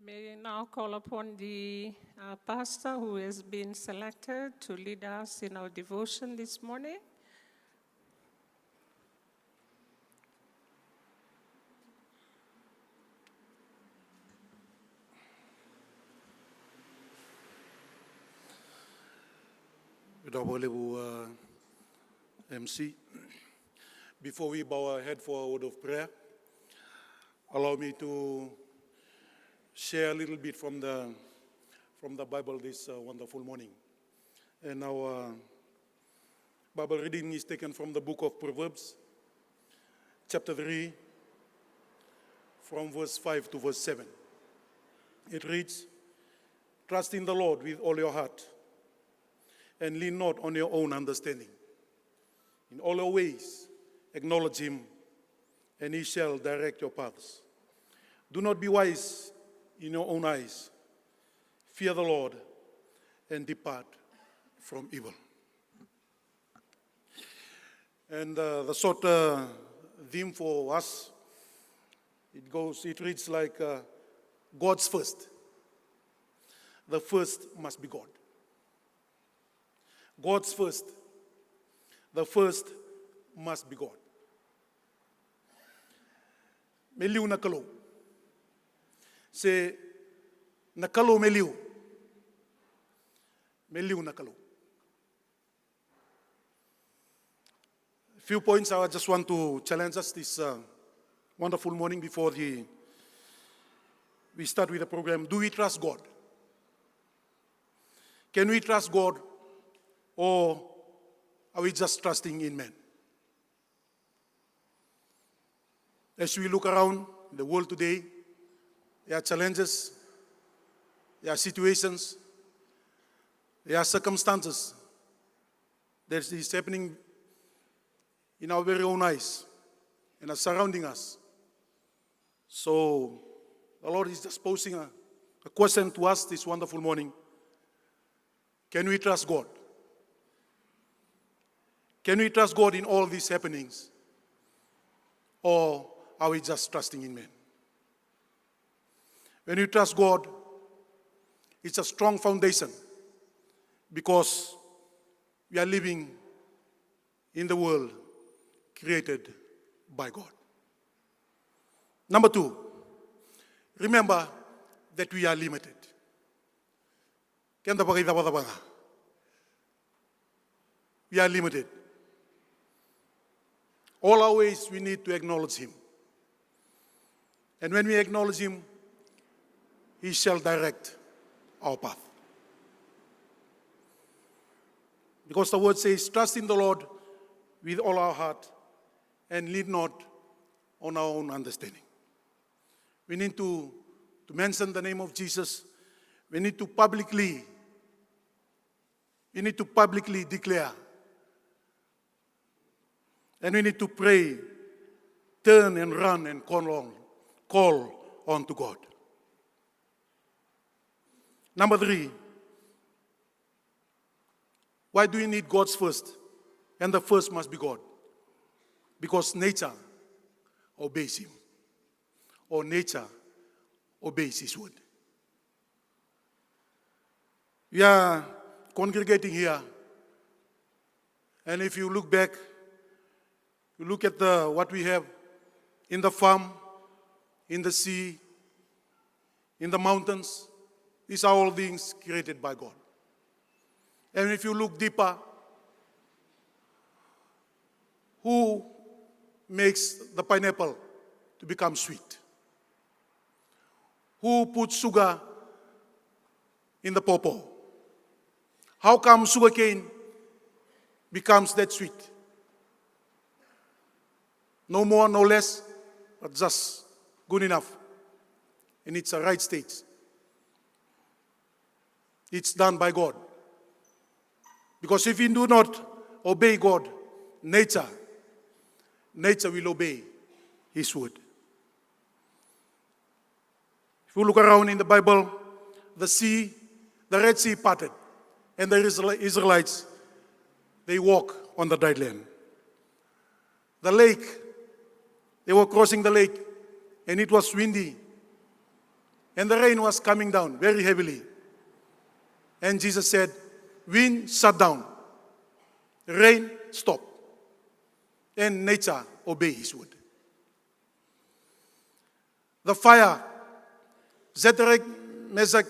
May now call upon the pastor who has been selected to lead us in our devotion this morning. MC. Before we bow our head for a word of prayer, allow me to share a little bit from the Bible this wonderful morning. And our Bible reading is taken from the book of Proverbs, chapter 3, from verse 5 to verse 7. It reads, "Trust in the Lord with all your heart, and lean not on your own understanding. In all your ways, acknowledge him, and he shall direct your paths. Do not be wise in your own eyes. Fear the Lord, and depart from evil." And the short theme for us, it reads like God's first. The first must be God. God's first. The first must be God. Meliu na kalau. Se na kalau meliu. Meliu na kalau. Few points I just want to challenge us this wonderful morning before we start with the program. Do we trust God? Can we trust God, or are we just trusting in men? As we look around the world today, there are challenges, there are situations, there are circumstances that is happening in our very own eyes and are surrounding us. So the Lord is just posing a question to us this wonderful morning. Can we trust God? Can we trust God in all these happenings? Or are we just trusting in men? When you trust God, it's a strong foundation because we are living in the world created by God. Number two, remember that we are limited. We are limited. All our ways we need to acknowledge him. And when we acknowledge him, he shall direct our path. Because the word says, trust in the Lord with all our heart and lean not on our own understanding. We need to mention the name of Jesus. We need to publicly declare. And we need to pray, turn and run and call on to God. Number three, why do we need God's first? And the first must be God. Because nature obeys him. Or nature obeys his word. We are congregating here. And if you look back, you look at what we have in the farm, in the sea, in the mountains. These are all things created by God. And if you look deeper, who makes the pineapple to become sweet? Who puts sugar in the pawpaw? How come sugarcane becomes that sweet? No more, no less, but just good enough. And it's a right state. It's done by God. Because if we do not obey God, nature will obey his word. If you look around in the Bible, the Red Sea parted, and the Israelites, they walk on the dry land. The lake, they were crossing the lake, and it was windy. and the rain was coming down very heavily. And Jesus said, wind shut down, rain stop, and nature obey his word. The fire, Shadrach, Meshach,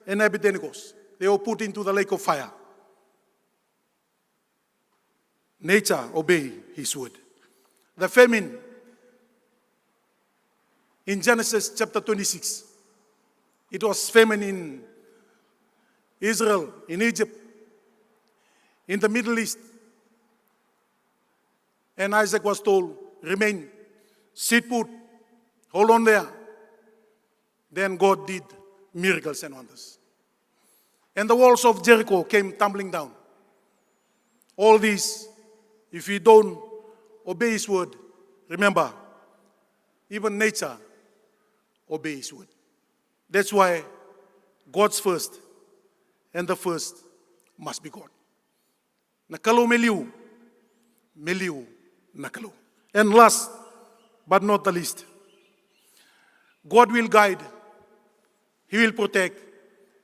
and Abednego, they were put into the lake of fire. Nature obey his word. The famine in Genesis chapter 26, it was famine in Israel, in Egypt, in the Middle East. And Isaac was told, remain, sit put, hold on there. Then God did miracles and wonders. And the walls of Jericho came tumbling down. All these, if we don't obey his word, remember, even nature obey his word. That's why God's first, and the first must be God. Nakalo meliu, meliu nakalo. And last but not the least, God will guide, he will protect,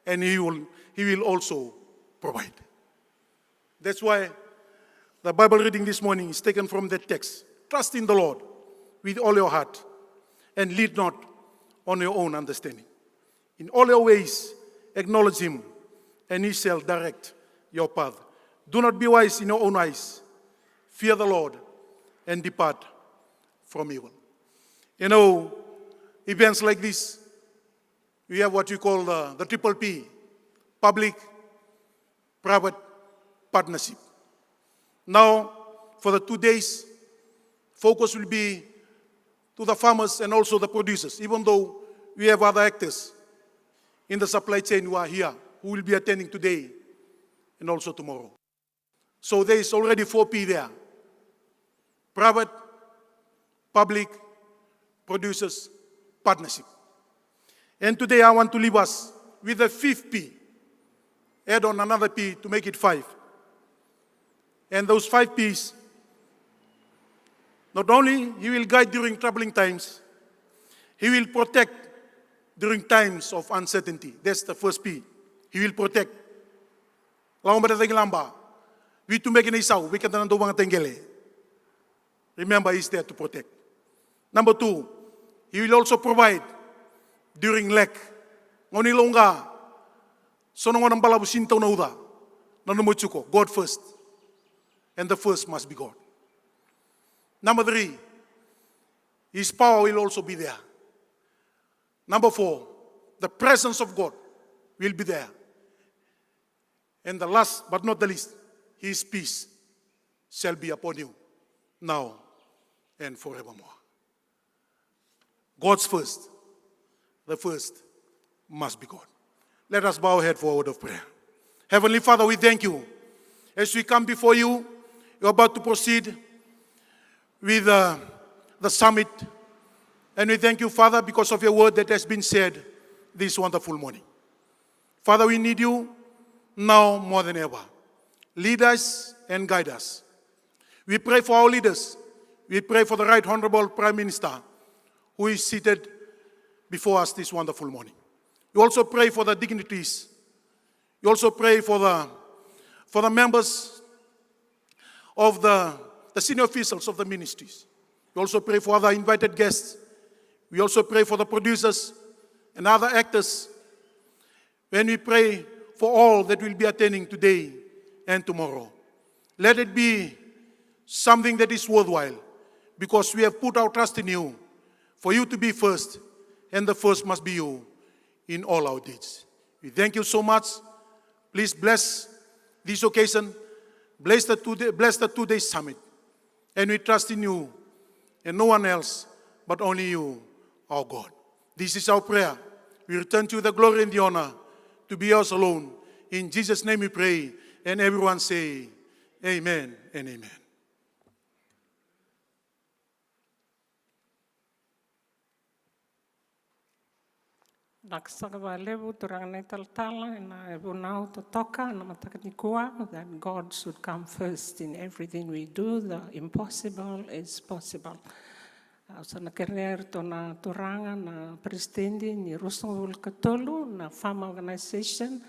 and he will also provide. That's why the Bible reading this morning is taken from that text. Trust in the Lord with all your heart and lead not on your own understanding. In all your ways, acknowledge him, and he shall direct your path. Do not be wise in your own eyes. Fear the Lord and depart from evil. You know, events like this, we have what we call the triple P, public-private partnership. Now, for the 2 days, focus will be to the farmers and also the producers, even though we have other actors in the supply chain who are here, who will be attending today and also tomorrow. So there is already 4P there. Private, public, producers, partnership. And today I want to leave us with the 5th P. Add on another P to make it 5. And those 5 Ps, not only he will guide during troubling times, he will protect during times of uncertainty. That's the first P. He will protect. We to make an isaw, we can do mga tengele. Remember, he's there to protect. Number 2, he will also provide during lack. Ngonilonga, sonongon ang balabusintaw na uda, nanumuchuko, God first. And the first must be God. Number 3, his power will also be there. Number 4, the presence of God will be there. And the last but not the least, his peace shall be upon you now and forevermore. God's first, the first must be God. Let us bow our head for a word of prayer. Heavenly Father, we thank you. As we come before you, you're about to proceed with the summit. And we thank you, Father, because of your word that has been said this wonderful morning. Father, we need you now more than ever. Lead us and guide us. We pray for our leaders. We pray for the Right Honorable Prime Minister who is seated before us this wonderful morning. You also pray for the dignitaries. You also pray for the members of the senior officials of the ministries. You also pray for other invited guests. We also pray for the producers and other actors. When we pray for all that will be attending today and tomorrow, let it be something that is worthwhile, because we have put our trust in you, for you to be first, and the first must be you in all our deeds. We thank you so much. Please bless this occasion. Bless the 2-day summit. And we trust in you and no one else but only you, our God. This is our prayer. We return to you the glory and the honor to be yours alone. In Jesus' name we pray. And everyone say, amen and amen. Naksagavalevu turangnaitaltala na evunau totoka na matakanikua that God should come first in everything we do. The impossible is possible. Sana kerer tona turanga na presidente ni Rosangul Katolu na farm organization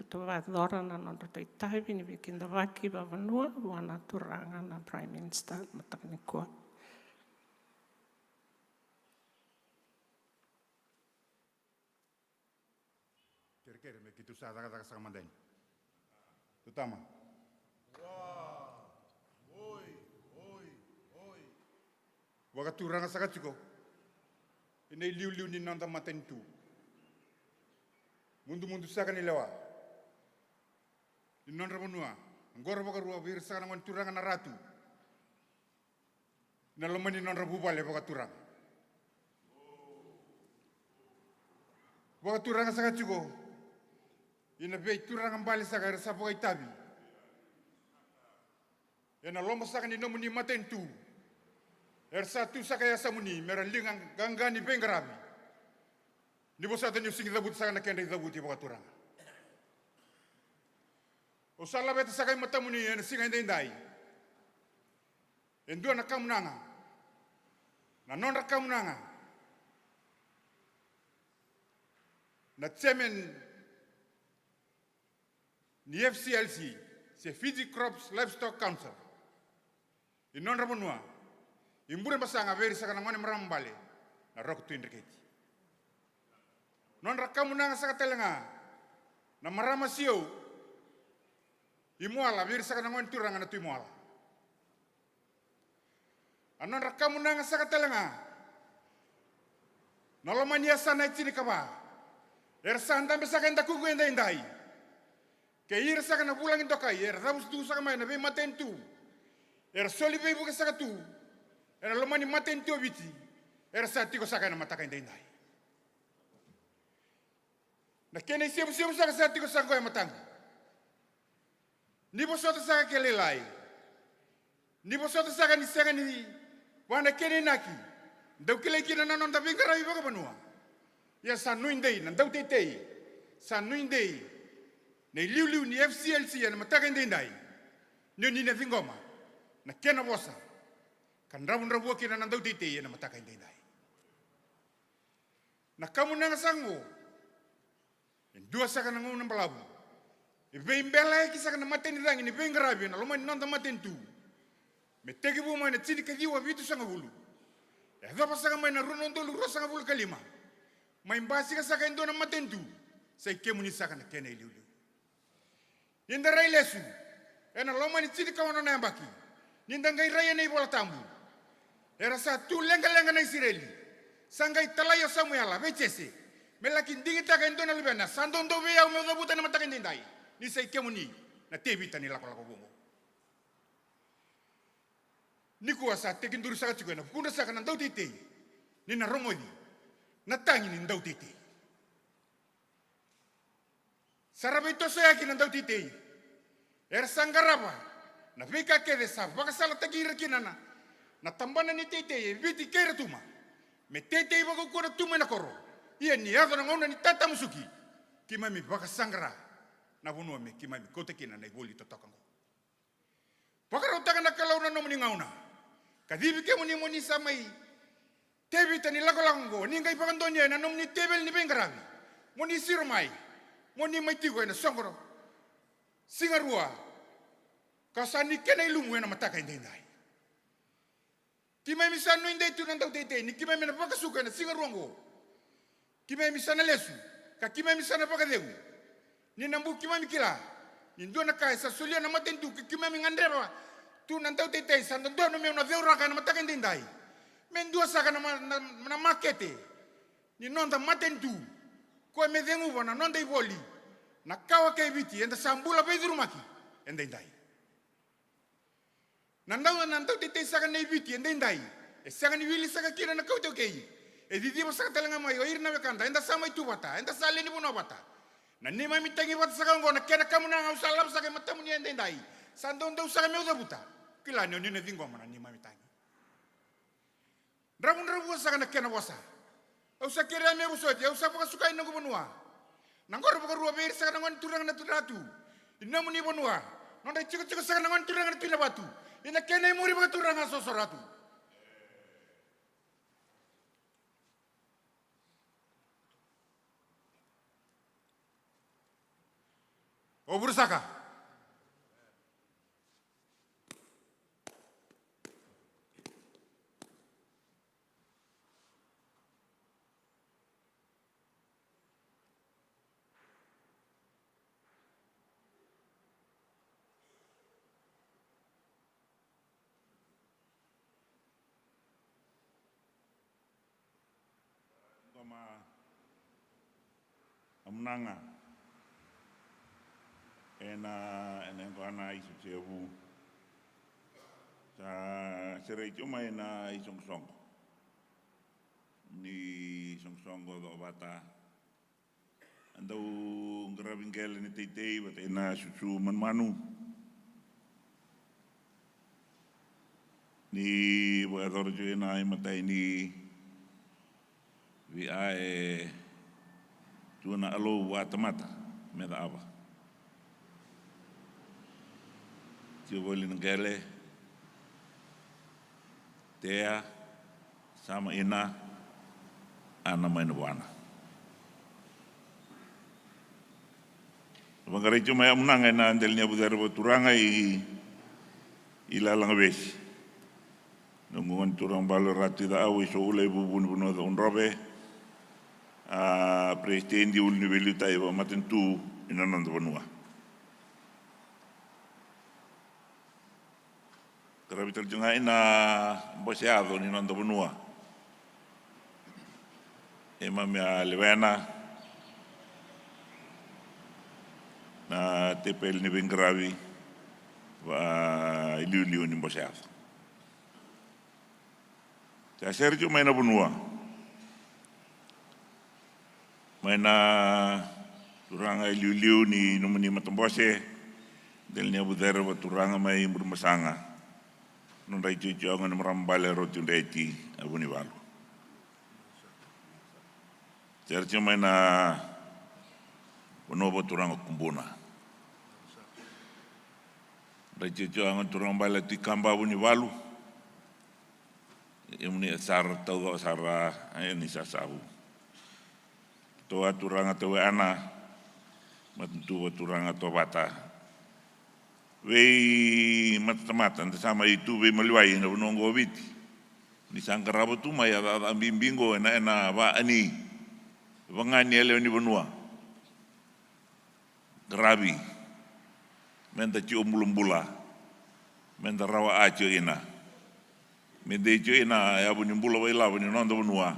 to vadora na no to taivi ni bikinda vaki bavanua wana turanga na prime minister matakniko. Kere me kitu sa daga sa mandan. Tutama. Wakaturanga sa katiko. Inay liu ni nanda matentu. Mundu sa kanilawa. Inonra manua. Ngora bakarua bir sa kanang turanga na ratu. Nalomani nonra bubale wakaturanga. Wakaturanga sa katiko. Ina be turanga mbali sa kare sa pokai tabi. Ena lomba sa kanino muni matentu. Ersatu sakaya samuni meralingang gangani bengarabi. Ni bosata ni singi zabut sakana kende zabuti bakaturanga. O sala beta sakai matamuni en singa ndai. Endua na kamunanga. Na nonra kamunanga. Na chairman ni FCLC, se Fiji Crops Livestock Council. Inonra monua. Imbure basanga veri sakana ngone marambale na rok tu indiketi. Non rakamu nanga sakatelenga na marama sio imuala veri sakana ngone turanga na tu imuala. Anon rakamu nanga sakatelenga na lomania sana chini kaba. Ersanda besaka nda kuku enda indai. Ke ir sakana pulang indokai er rabus tu sakama na be matentu. Er soli be buka sakatu. Era lomani matentu biti. Era satiko sakana mataka indai. Na kene siapa saka satiko sakoi matang. Ni bosota saka kelelai. Ni bosota saka ni saka ni wana kene naki. Ndau kele kina nanon da bingara ibaga banua. Ya sanu indai na ndau tetei. Sanu indai. Na liu ni FCLC ya na mataka indai. Ni na vingoma. Na kena bosa. Kan rabu kina nandau tete na mataka indai. Na kamu nanga sango. Dua saka nangu nambalabu. Ibe imbela ki saka na mateni rangi ni bengarabi na lomani nanda matentu. Metegi bu mana chini kajiwa vitu sanga bulu. Ya dapa saka mana runondo lu sanga bulu kalima. Maimbasi ka saka indo na matentu. Sai kemu ni saka na kene liu. Inda rai lesu. Ena lomani chini kawana na yambaki. Ninda ngai raya na ibola tambu. Era satu lenga-lenga na Israeli. Sangai talaya Samuela, vecese. Melaki ndingi taka indona lubena. Sandondo vea umezabuta na mataka indai. Ni sai kemuni. Na tebita ni lako bongo. Niku asa tekinduru saka chiko na. Kunda saka na ndau tete. Ni na romodi. Na tangi ni ndau tete. Sarabeto soyaki na ndau tete. Era sangaraba. Na vika kede sa. Baka sala takira kinana. Na tambana ni tete viti kera tuma. Me tete iba kukura tuma na koro. Ia ni ato na ngona ni tata musuki. Kimami baka sangra. Na bunua me kimami kote kina na igoli totakango. Baka rautaka na kalauna no muni ngauna. Kadibi ke muni samai. Tebi tani lakolango. Ninga ipakandonya na no muni tebel ni bengarabi. Muni siromai. Muni maitigo na songoro. Singarua. Kasani kena ilumu na mataka indai. Kima misano indai tu nandau tete ni kima mina baka suka na singa ruango. Kima misana lesu ka kima misana baka degu. Ni nambu kima mikila. Ni ndo na kai sa solia na matentu ki kima mingandeba. Tu nandau tete sa ndo no me una deura ka na mataka indai. Men dua saka na makete. Ni nonda matentu. Ko me dengu bona nonda iboli. Na kawa ke biti enda sambula bedurumaki enda indai. Nandau tete saka na ibiti endai. E saka ni wili saka kira na kau kei. E didi mo saka talanga mai o irna wekanda. Enda sama itu bata. Enda sale ni buno bata. Na nima mitangi bata saka ngona kena kamu na usalab saka matamu ni endai. Sandondo saka me uzabuta. Kila ni onine dingo mana nima mitangi. Rabu saka na kena wasa. Au sakira me busoti. Au saka sukai na gubunua. Nangor buka ruwa beir saka ngon turang na turatu. Inamu ni bunua. Nonda chiko saka ngon turang na tila batu. Ina kena imuri baka turanga sosoratu. O burusaka. Amunanga ena ko ana isu sevu sa serai cuma ena isong song ni song song do bata andau ngrabingkel ni tei bata ena susu manmanu ni bo ador jo ena matai ni vi ai tuana alo wa tamata me da ava tio volin gele tea sama ina ana mai wana bangare cuma ya menang ena andelnya budar turanga i lalang bes nunguan turang balo rati da awi so ule bubun buno da unrobe Presiden di Universitas Ibu Matentu ina nanda benua. Kerabital juga ina boseado ni nanda benua. Emam ya lewena na tepel ni bengravi wa iliu ni boseado. Saya serju maina benua. Maina turanga liu ni nomoni matambose delnya budara wa turanga mai bermasanga non rai jujangan merambale roti ndeti abuni walu cerce maina bonobo turanga kumbuna rai jujangan turanga bale tikamba abuni walu emuni sar tau sara ni sasabu toa turanga toa ana matentu turanga toa bata wei mata-mata sama itu wei meliwai na nongo biti ni sangkarabo tu mai ada bimbingo ena ba ani wangani ele ni benua grabi menta ci ombulumbula menta rawa acio ina mende cio ina ya buni mbula wei la buni nondo benua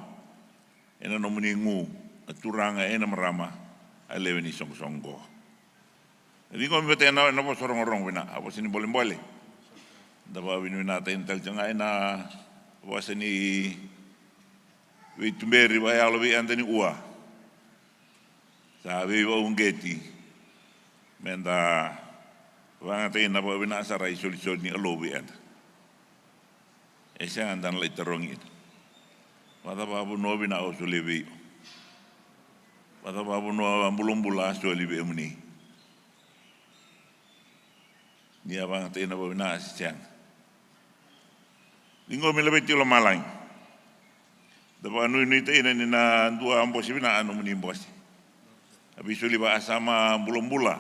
ena nomuni ngu turanga ena merama alewe ni song-songgo. Jadi kau mesti ena bos orang-orang bina, apa sini boleh-boleh. Dapat bina ta intel jangan ena apa sini witumberi bayar lebih anteni ua. Sabi wa ungeti. Menda wang ta ena apa bina sarai sol-sol ni alobi anda. Esa andan lai terongin. Mata babu no bina au sulebi. Pada babu no ambulumbula soli be muni. Ni abang tena babina asian. Lingo mele beti lo malang. Daba anu ni tena ni na dua ambosi bina anu muni ambosi. Abi soli ba asama ambulumbula.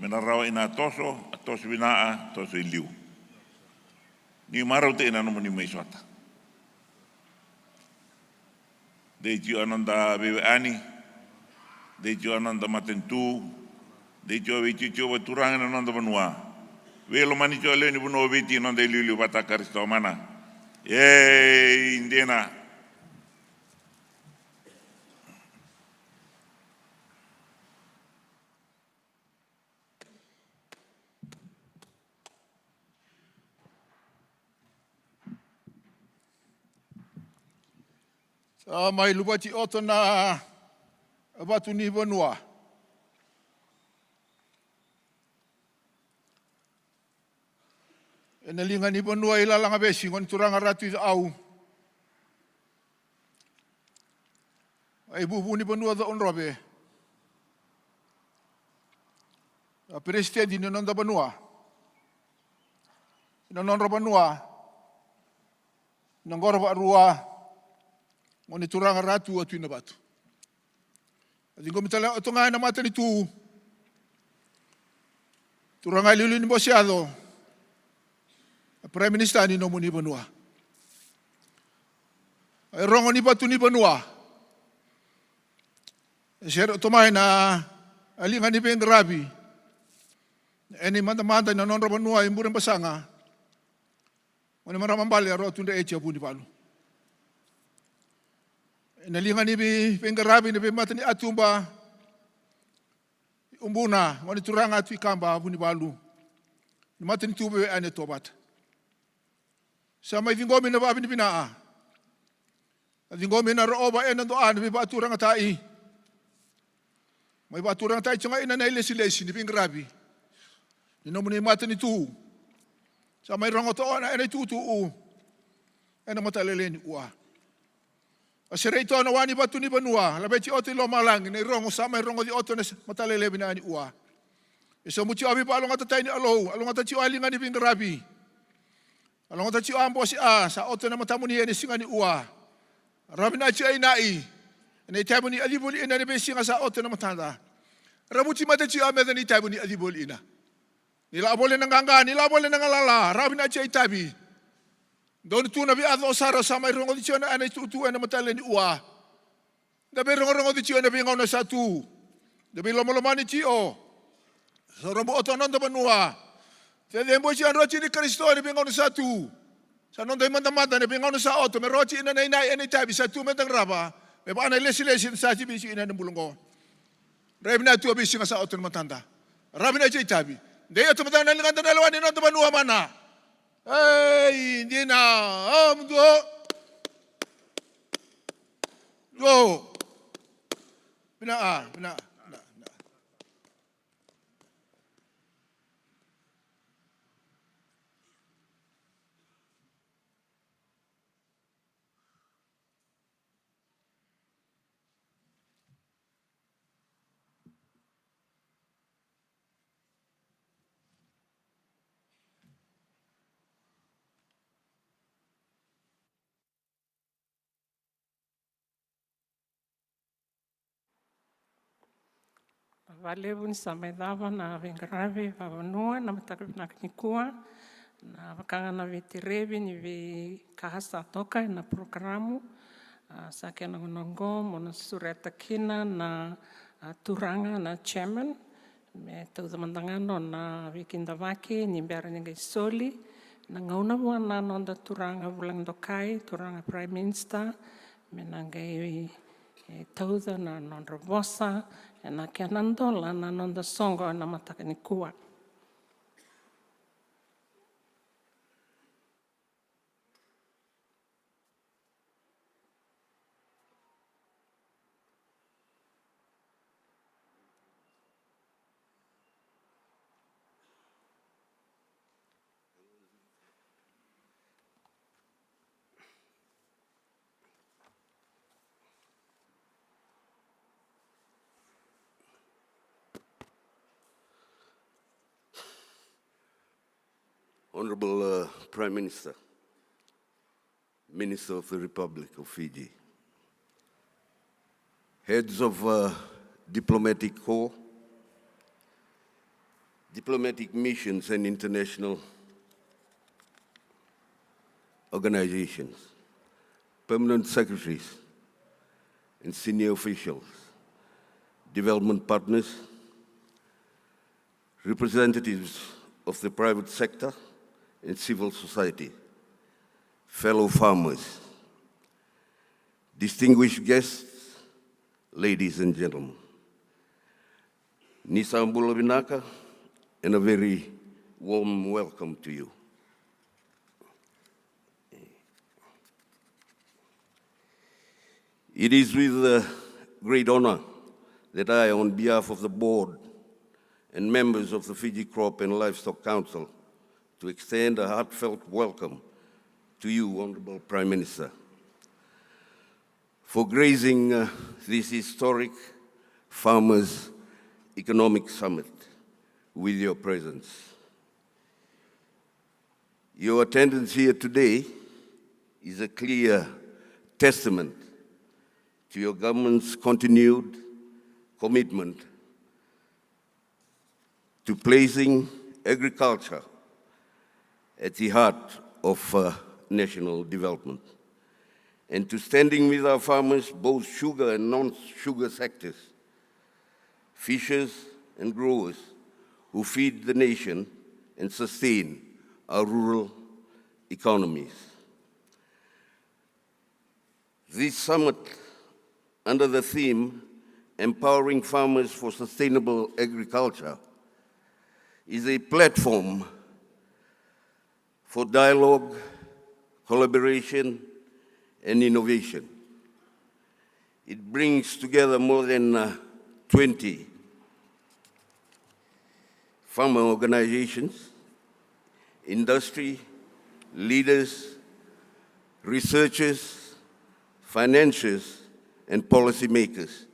Menarawa ina toso bina toso iliu. Ni marau tena anu muni meiswata. Deji ananda bebe ani. Dejo ananda matentu, dejo wici coba turang ananda benua. Welo mani coba le ni benua wici ananda liu bata karisto mana. Indena. Mai lupati oto na abatu ni benua. Ena linga ni benua ila langa besi ngon turanga ratu au. Ai bubu ni benua da onrobe. A presiden ni nonda benua. Ina nonro benua. Nangoro ba rua. Ngoni turanga ratu atu ina batu. Adi ko mitala otonga na mata ni tu. turanga liuli ni bosiado, Prime Minister ni nomu ni banua. Rongo ni batu ni banua. Sero tomai na alinga ni beng rabi. Eni manda na nonro banua imburen basanga. Wani maramambali aro tunde eche puni palu. Nalinga ni beng rabi ni beng matani atumba. Umbuna wani turanga tu ikamba puni palu. Ni matani tube ane tobat. Sama vingomi na babi ni binaa. Vingomi na rooba ena doa ni biba turanga tai. May ba turanga tai tsunga ina na ilesi ni beng rabi. Ni nomu ni matani tu. Sama rongo to ona ena tu ena matalele ni ua. Asere ito na wani batu ni banua. Labeti oto ilo malang ni rongo sama rongo di oto na matalele bina ni ua. Iso muti abi pa along atatay ni alo. Along atatay alinga ni beng rabi. Along atatay ambo si sa oto na matamu ni singa ni ua. Rabi na ay nai. Na itabu ni adibuli ina ni singa sa oto na matanda. Rabuti matachi ameda ni itabu ni adibuli ina. Nila abole ng ganga, nila abole ng alala. Rabi na ay tabi. Doon tu nabi ato sara sa may rongo di siya na anay tutuan na matala ni ua. Dabi rongo di siya na bingaw na sa tu. Dabi lomoloman ni Chio. Sa robo oto nanda banua. Sa dembo siya rochi ni Kristo na bingaw na sa tu. Sa nonda imanda-manda na bingaw na sa oto. May rochi ina na inay anay tabi sa tu metang raba. May pa anay lesi-lesi sa sibisi ina ng bulungo. Rabi na tu abisi nga sa oto na matanda. Rabi na siya tabi. Dahil ito matanda na linganda na lawan ni nonda banua mana. Hey, hindi na. Go. Binaa. Valeu sa may dava na vingravi vavanua na matakapina knikua na vakanga na vitirevi ni vi kahasa toka na programu sa kena ngongo mona sureta kina na turanga na chairman me tau zamandangano na vikindavaki ni mbara ninga soli na ngauna wana nonda turanga vulang dokai turanga prime minister me nangai tauda na nonda vosa na kia nandola na nonda songo na mataka ni kua. Honorable Prime Minister, Minister of the Republic of Fiji, heads of diplomatic corps, diplomatic missions and international organizations, permanent secretaries and senior officials, development partners, representatives of the private sector and civil society, fellow farmers, distinguished guests, ladies and gentlemen. Nisambula Binaka, and a very warm welcome to you. It is with great honor that I, on behalf of the board and members of the Fiji Crop and Livestock Council, to extend a heartfelt welcome to you, Honorable Prime Minister, for gracing this historic Farmers' Economic Summit with your presence. Your attendance here today is a clear testament to your government's continued commitment to placing agriculture at the heart of national development, and to standing with our farmers, both sugar and non-sugar sectors, fishers and growers who feed the nation and sustain our rural economies. This summit, under the theme Empowering Farmers for Sustainable Agriculture, is a platform for dialogue, collaboration, and innovation. It brings together more than 20 farmer organizations, industry, leaders, researchers, financiers, and policymakers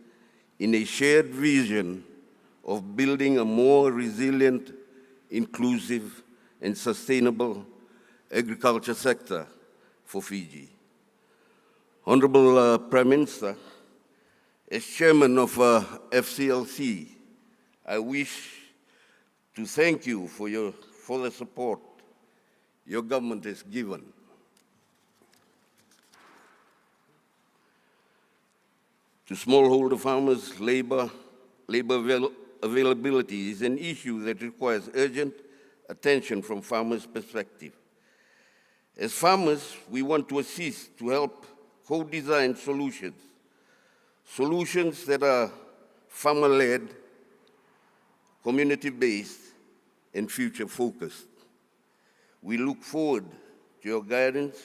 in a shared vision of building a more resilient, inclusive, and sustainable agriculture sector for Fiji. Honorable Prime Minister, as chairman of FCLC, I wish to thank you for the support your government has given. To smallholder farmers, labor availability is an issue that requires urgent attention from farmers' perspective. As farmers, we want to assist to help co-design solutions that are farmer-led, community-based, and future-focused. We look forward to your guidance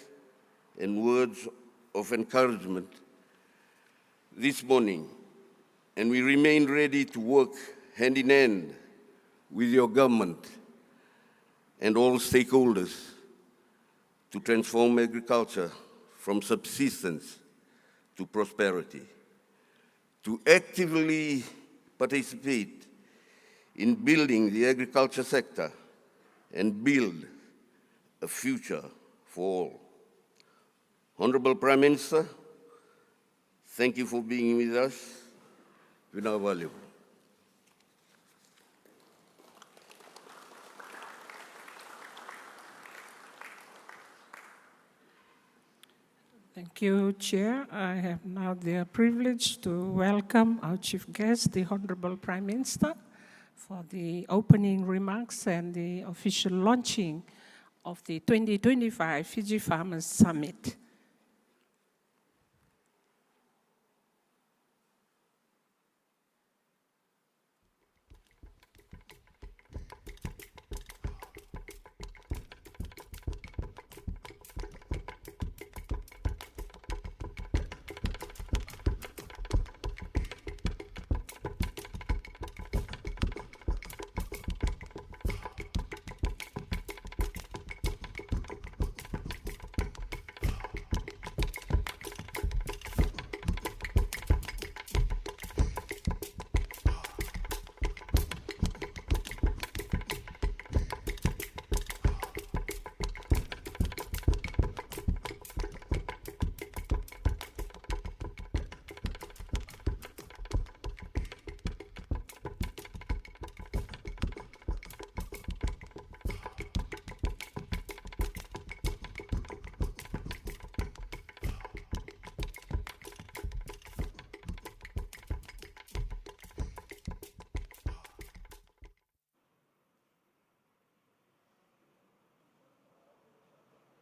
and words of encouragement this morning, and we remain ready to work hand in hand with your government and all stakeholders to transform agriculture from subsistence to prosperity, to actively participate in building the agriculture sector and build a future for all. Honorable Prime Minister, thank you for being with us. We now value. Thank you, Chair. I have now the privilege to welcome our chief guest, the Honorable Prime Minister, for the opening remarks and the official launching of the 2025 Fiji Farmers Summit.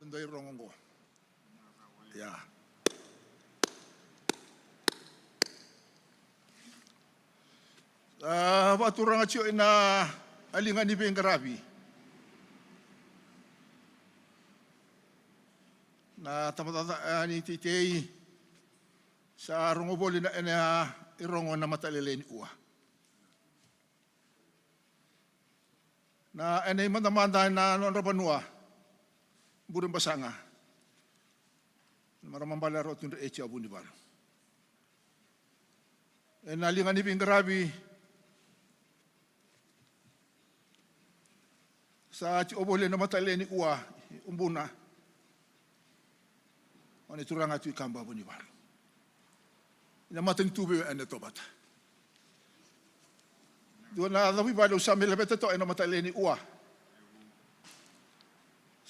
Ndai rongongo. Ya. Waturanga tio ina alinga ni bengarabi. Na tamatata ni titei sa rongoboli na ena irongo na matalele ni ua. Na ena imanda na nonrabanua. Burung basanga, maramang balaro tunde echi abuni baru. Nalingan ni pinggarabi sa obole na matale ni ua umbuna. Oni turanga tu ikamba abuni baru. Ina mateng tube ane tobat. Dua na dawi baru sambil lebete to ena matale ni ua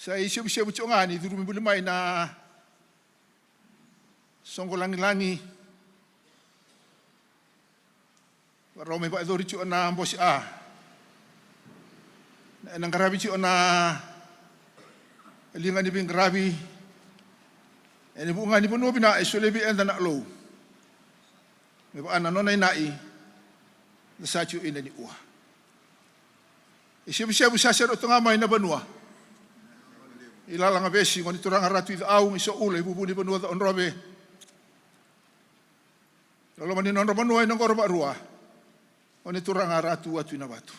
Sa isiyo-siyo mo ngani, durumi bulimay na songko langi-langi. Warau may paadori siyo na bosi a. Nang grabe siyo na lingan ni bing grabe. Ene bunga ni puno bina isolebi enda na low. May pa ana nonay nai. Nasa siyo ina ni uwa. Isiyo-siyo mo sasero ito nga may na banua. Ilalang abesi ngoni turang ratu itu au iso ule bubuni banua ta onrobe. Lalu mani non banua nang korba rua. Oni turang ratu atu na batu.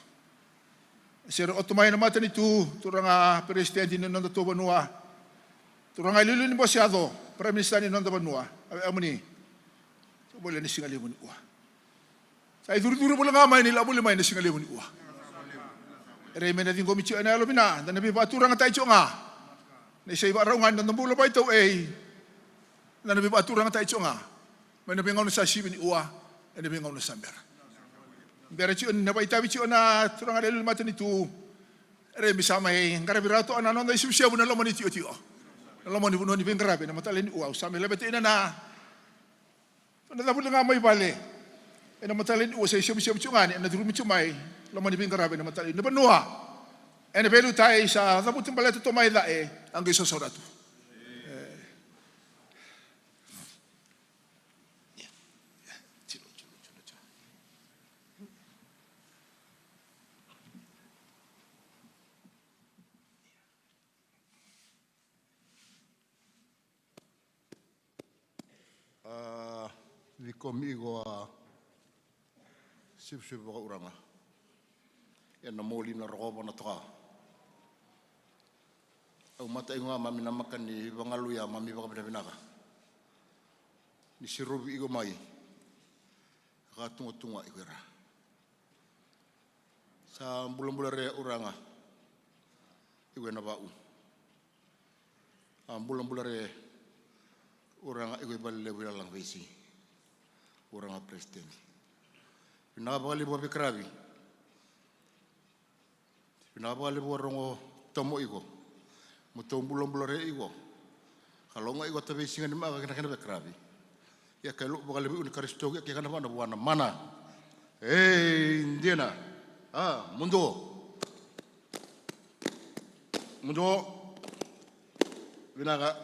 Sero otomai na mata itu turang presiden ni non to banua. Turang lilu ni bosiado prime minister ni non to banua. Amuni. Boleh ni singali muni uah. Saya duru-duru boleh ngamai ni la boleh main ni singali muni uah. Ere mena dingo mici ana lo bina dan nabi baturang tai chonga. Ni sei ba raungan dan bulo bai tau Dan nabi baturang tai chonga. Mena bengau sa sibi ni ua, ene bengau na samber. Bere ci on na bai tabi ci ona turang ada lima tani tu. Ere bisa mai ngara birato ana non dai sibsia buna lo mani tio tio. Lo mani buno ni bengrabe na matale ni ua usame lebete ina na. Na tabu nga mai bale. Ena matale ni ua sei sibsia chonga ni na duru mi chumai. Lama ni bingkarabe na matali. Na banua. Ene belu tai sa tabu timbale to mai dae ang giso soratu. Vi comigo a sipsipo ka uranga. Na moli na roba na toka. Au mata inga mami na makan ni bangaluya mami baka binabinaka. Ni sirubi igo mai. Ka tunga igera. Sa bulan-bulan re uranga. Igo na bau. Bulan-bulan re uranga igo balle bilang visi. Uranga presiden. Pinabaka libo bikrabi. Pinabali buarongo tomo iko, muto bulan-bulan iko. Kalau nggak iko tapi singan di mana kena bekrabi. Ya kalau bakal lebih unik karistogi ya kena mana buana mana. Indiana, mundo, binaga.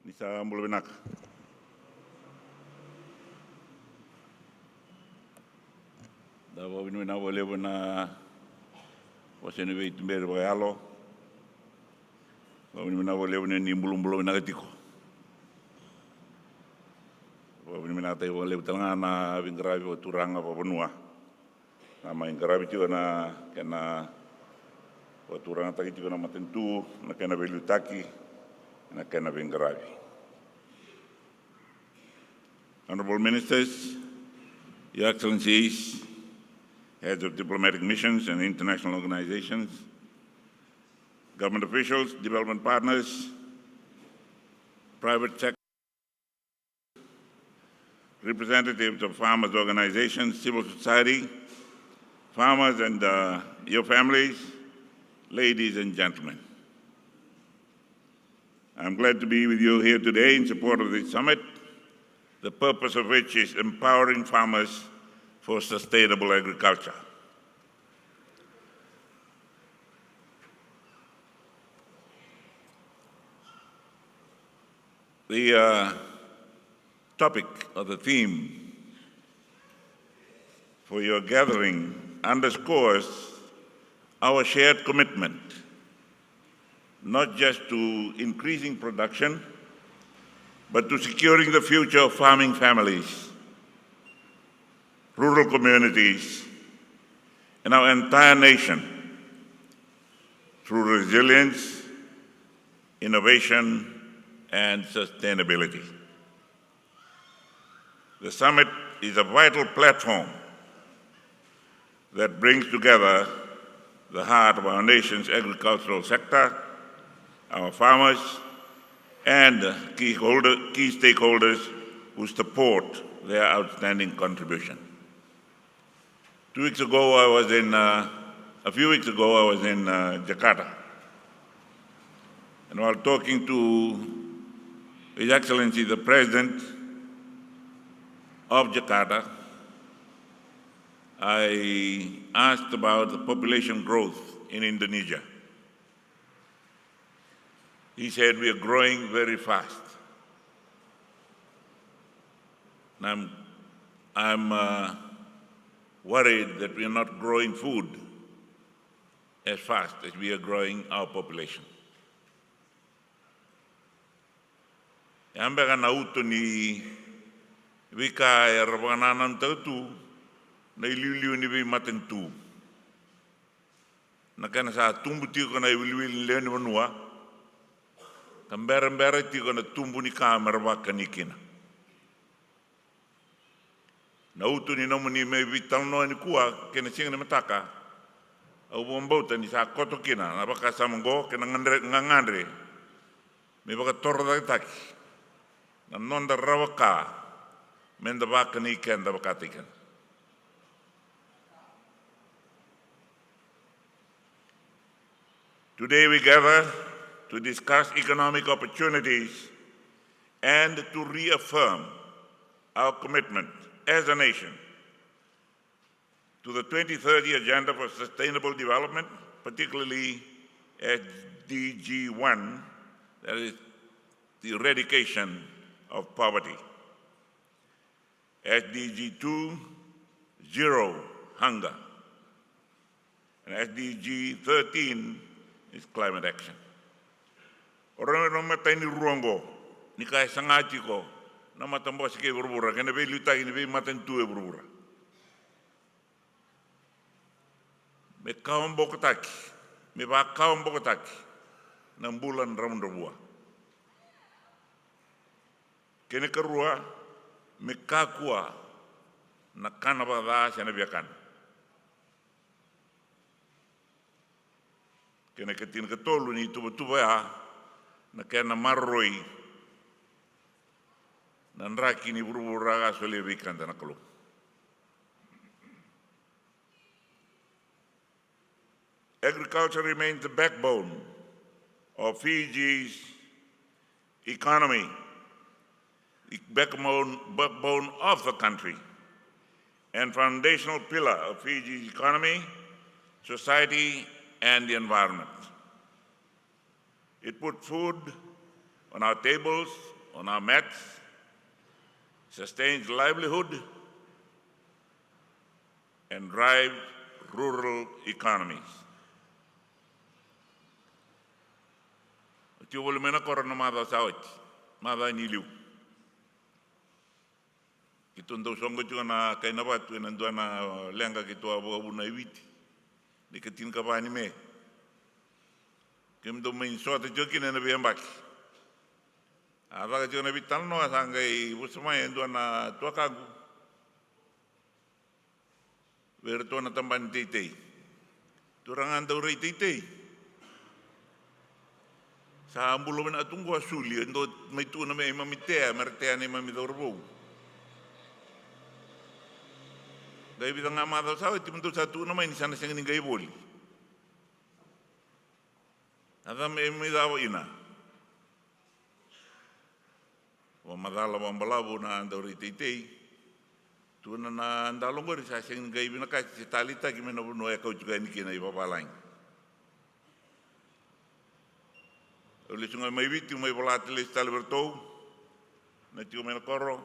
Nisa mulu benak. Dawa binu na wale bana wasene weit mbere ba yalo. Wa binu na wale bana ni mbulu na gatiko. Wa binu na tai wale tanga na bingrabi wa turanga pa benua. Nama ingrabi tu na kena wa turanga taki tu na matentu na kena belu taki na kena bingrabi. Honorable Ministers, Your Excellencies, Heads of Diplomatic Missions and International Organizations, Government officials, development partners, private sector, representatives of farmers' organizations, civil society, farmers and your families, ladies and gentlemen. I'm glad to be with you here today in support of this summit, the purpose of which is empowering farmers for sustainable agriculture. The topic or the theme for your gathering underscores our shared commitment, not just to increasing production, but to securing the future of farming families, rural communities, and our entire nation through resilience, innovation, and sustainability. The summit is a vital platform that brings together the heart of our nation's agricultural sector, our farmers, and key stakeholders who support their outstanding contribution. A few weeks ago, I was in Jakarta. And while talking to His Excellency the President of Jakarta, I asked about the population growth in Indonesia. He said, we are growing very fast. And I'm worried that we are not growing food as fast as we are growing our population. Ambega na uto ni wika e rawananam tautu na iliuliu ni vi matentu. Na kana sa tumbu tiko na iliuliu leoni wanua, kambera tiko na tumbu ni kamera waka ni kina. Na uto ni nomu ni me vital no ni kuwa kena singa ni mataka, au bombauta ni sa koto kina, na baka samango kena ngangandre, me baka torda taki. Na nonda Laucala, menda waka ni kenda baka tikan. Today we gather to discuss economic opportunities and to reaffirm our commitment as a nation to the 2030 Agenda for Sustainable Development, particularly SDG 1, that is the eradication of poverty. SDG 2, zero hunger. And SDG 13 is climate action. Orang nama tani ruanggo, ni kai sangaji ko, nama tambah sikit berbura, kena beli luta ini beli matan tua berbura. Me kaum bokataki, me ba kaum bokataki, 6 bulan ramun rabua. Kene kerua, me kakua, na kanabada sana biakan. Kena ketin ketolu ni tuba ya, na kena marroi, na nraki ni berbura asole bikan tanah kalu. Agriculture remains the backbone of Fiji's economy, the backbone of the country, and foundational pillar of Fiji's economy, society, and the environment. It puts food on our tables, on our mats, sustains livelihood, and drives rural economies. Tiwol mena korona mada sawat, mada niliu. Kita ndo songo juga na kaina batu na ndo na lenga kitu abu na ibiti. Diketin ka bani me. Kem do main sota joki na biambaki. Aba ka jona bital no sangai busma ndo na tuakagu. Verto na tamban titei. Turangan do rei titei. Sa ambulo men atunggu asuli ndo mai tu na me mamitea martea ni mami dorbo. Dai bidang amada sa ti ndo satu na mai ni sana sing ni gai boli. Ada me dawo ina. Wa madala wa mbalabu na andori titei. Tu na ndalongo ri sa sing gai bina ka talita ki mena no e ka juga ni kina i babalain. Oleh sungai mai vitu mai volate le stale bertou na tio mena korro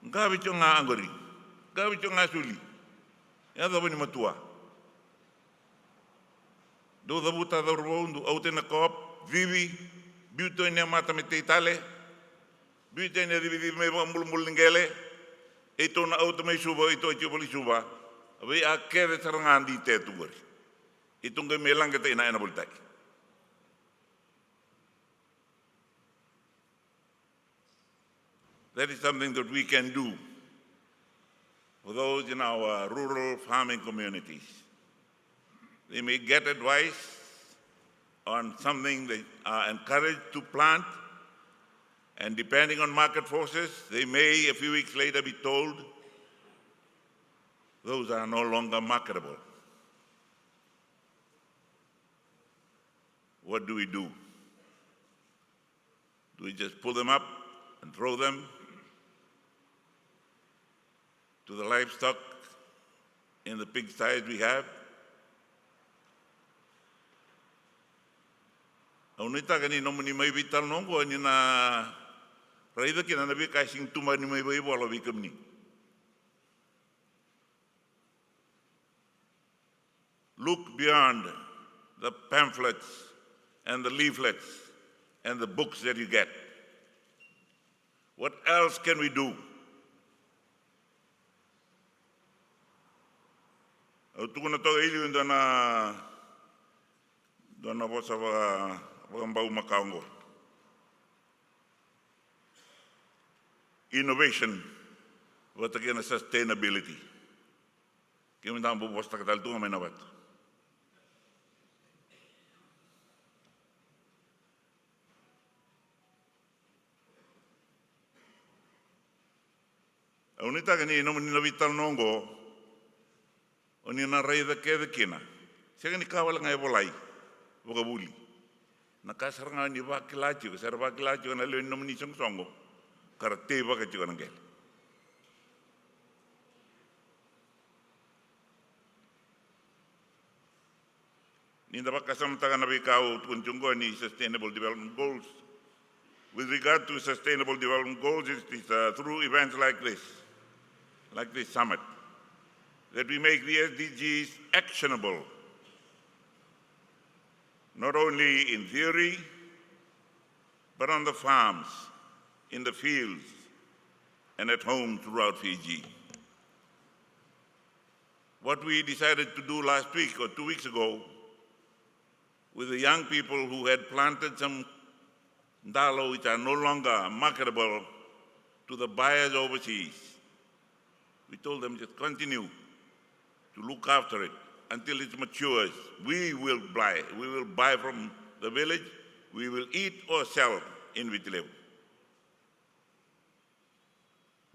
ngabi chonga angori ngabi chonga suli ya da boni matua do da buta da rondo au tena kop vivi biuto ne mata mete itale biuto ne vivi me mbul ngele eto na auto mai suba ito tio boli suba abai akere sarangandi te tugori ito ngai melang kete ina boltai. That is something that we can do for those in our rural farming communities. They may get advice on something they are encouraged to plant, and depending on market forces, they may a few weeks later be told those are no longer marketable. What do we do? Do we just pull them up and throw them to the livestock in the pigsties we have? Aunita kani nomuni mai vital nongo ni na raida kina na bi sing tuma ni mai bai bola bi kamni. Look beyond the pamphlets and the leaflets and the books that you get. What else can we do? Tukuna toga ili dona bosa mbau makaongo. Innovation, wat again sustainability. Kami tambo bosta katal tunga menabat. Unita kani nomuni na vital nongo, oni na raida keda kina. Siya ni kawal nga bolai, bukabuli. Nakasar nga ni bakilachi, kasar bakilachi na lewin nomuni siyang songo, karate bakachi ka nanggel. Ninda bakasam taga na bikaw tunchungo ni Sustainable Development Goals. With regard to Sustainable Development Goals, it is through events like this summit, that we make the SDGs actionable, not only in theory, but on the farms, in the fields, and at home throughout Fiji. What we decided to do last week or 2 weeks ago with the young people who had planted some ndalo which are no longer marketable to the buyers overseas, we told them just continue to look after it until it matures. We will buy from the village, we will eat or sell in Vitilevu.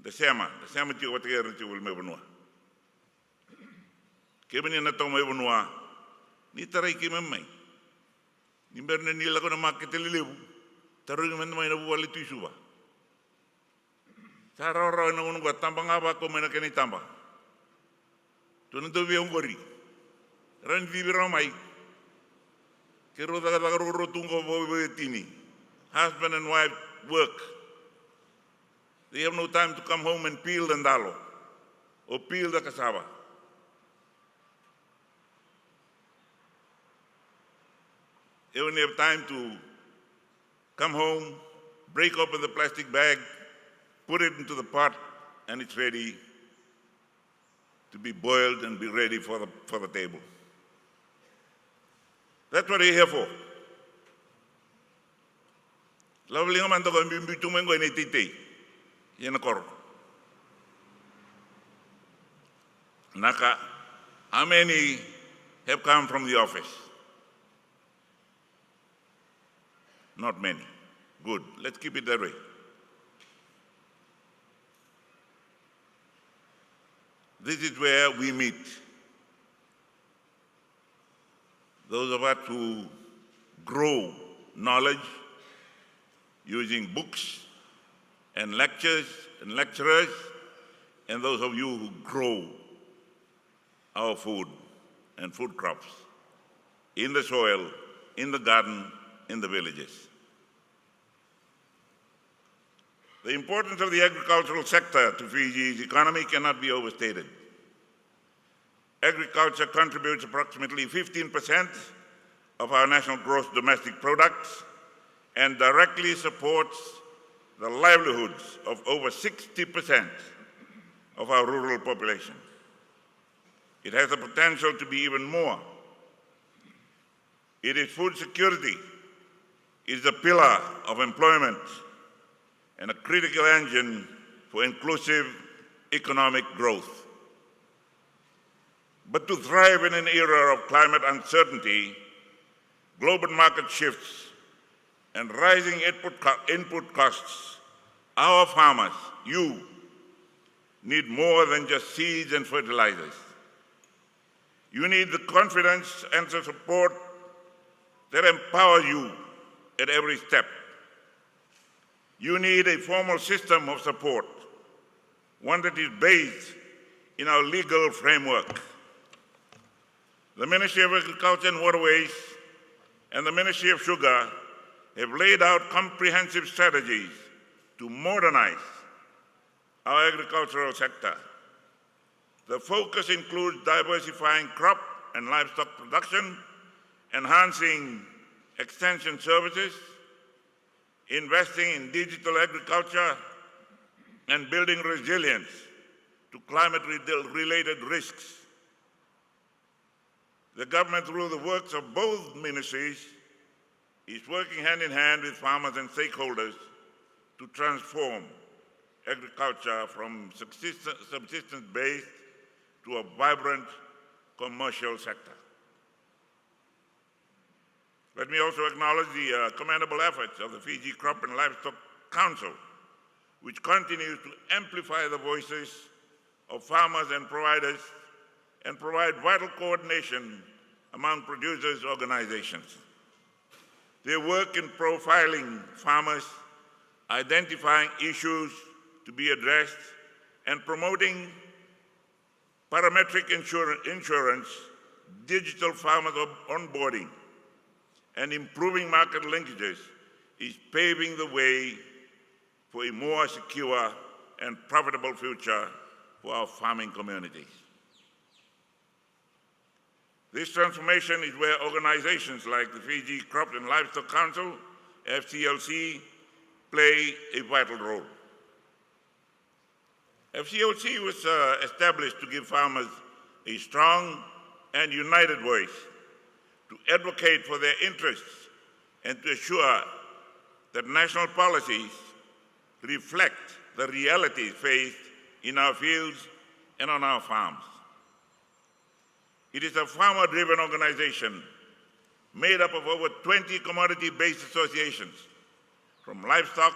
The Sama chico watagira chico will mebunua. Kebani na tong mebunua, ni taray kimemay. Ni berne nila ko na makitililevu, taroy man may nabuwali tu Suva. Sa araw-araw na unong tambang aba ko may nakinitamba. Tunong to biyong gori. Ran bibiro may. Kiro daga tungo tini. Husband and wife work. They have no time to come home and peel the ndalo or peel the cassava. They only have time to come home, break open the plastic bag, put it into the pot, and it's ready to be boiled and be ready for the table. That's what we're here for. Lovely man to go and be too mango in a titi. Yenakor. Naka, how many have come from the office? Not many. Good. Let's keep it that way. This is where we meet. Those of us who grow knowledge using books and lectures and lecturers, and those of you who grow our food and food crops in the soil, in the garden, in the villages. The importance of the agricultural sector to Fiji's economy cannot be overstated. Agriculture contributes approximately 15% of our national gross domestic products and directly supports the livelihoods of over 60% of our rural population. It has the potential to be even more. It is food security, it is a pillar of employment, and a critical engine for inclusive economic growth. But to thrive in an era of climate uncertainty, global market shifts, and rising input costs, our farmers, you, need more than just seeds and fertilizers. You need the confidence and the support that empower you at every step. You need a formal system of support, one that is based in our legal framework. The Ministry of Agriculture and Waterways and the Ministry of Sugar have laid out comprehensive strategies to modernize our agricultural sector. The focus includes diversifying crop and livestock production, enhancing extension services, investing in digital agriculture, and building resilience to climate-related risks. The government, through the works of both ministries, is working hand in hand with farmers and stakeholders to transform agriculture from subsistence-based to a vibrant commercial sector. Let me also acknowledge the commendable efforts of the Fiji Crop and Livestock Council, which continues to amplify the voices of farmers and providers and provide vital coordination among producers' organizations. Their work in profiling farmers, identifying issues to be addressed, and promoting parametric insurance, digital farmers onboarding, and improving market linkages is paving the way for a more secure and profitable future for our farming communities. This transformation is where organizations like the Fiji Crop and Livestock Council, FCLC, play a vital role. FCLC was established to give farmers a strong and united voice, to advocate for their interests, and to assure that national policies reflect the realities faced in our fields and on our farms. It is a farmer-driven organization made up of over 20 commodity-based associations, from livestock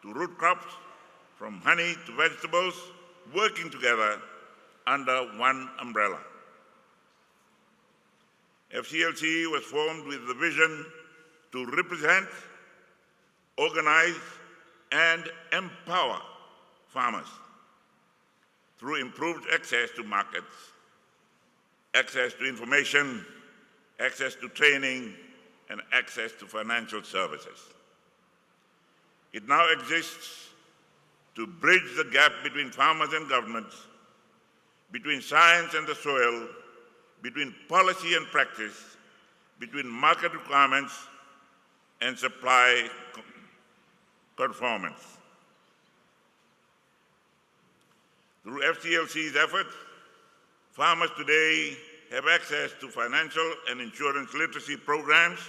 to root crops, from honey to vegetables, working together under one umbrella. FCLC was formed with the vision to represent, organize, and empower farmers through improved access to markets, access to information, access to training, and access to financial services. It now exists to bridge the gap between farmers and governments, between science and the soil, between policy and practice, between market requirements and supply performance. Through FCLC's efforts, farmers today have access to financial and insurance literacy programs,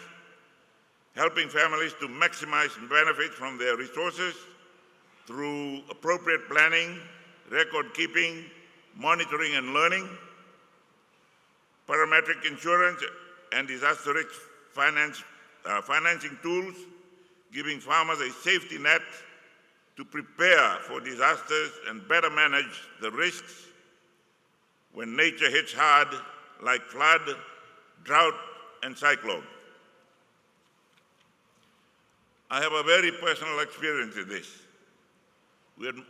helping families to maximize benefits from their resources through appropriate planning, record keeping, monitoring and learning, parametric insurance, and disaster-rich financing tools, giving farmers a safety net to prepare for disasters and better manage the risks when nature hits hard, like flood, drought, and cyclone. I have a very personal experience in this.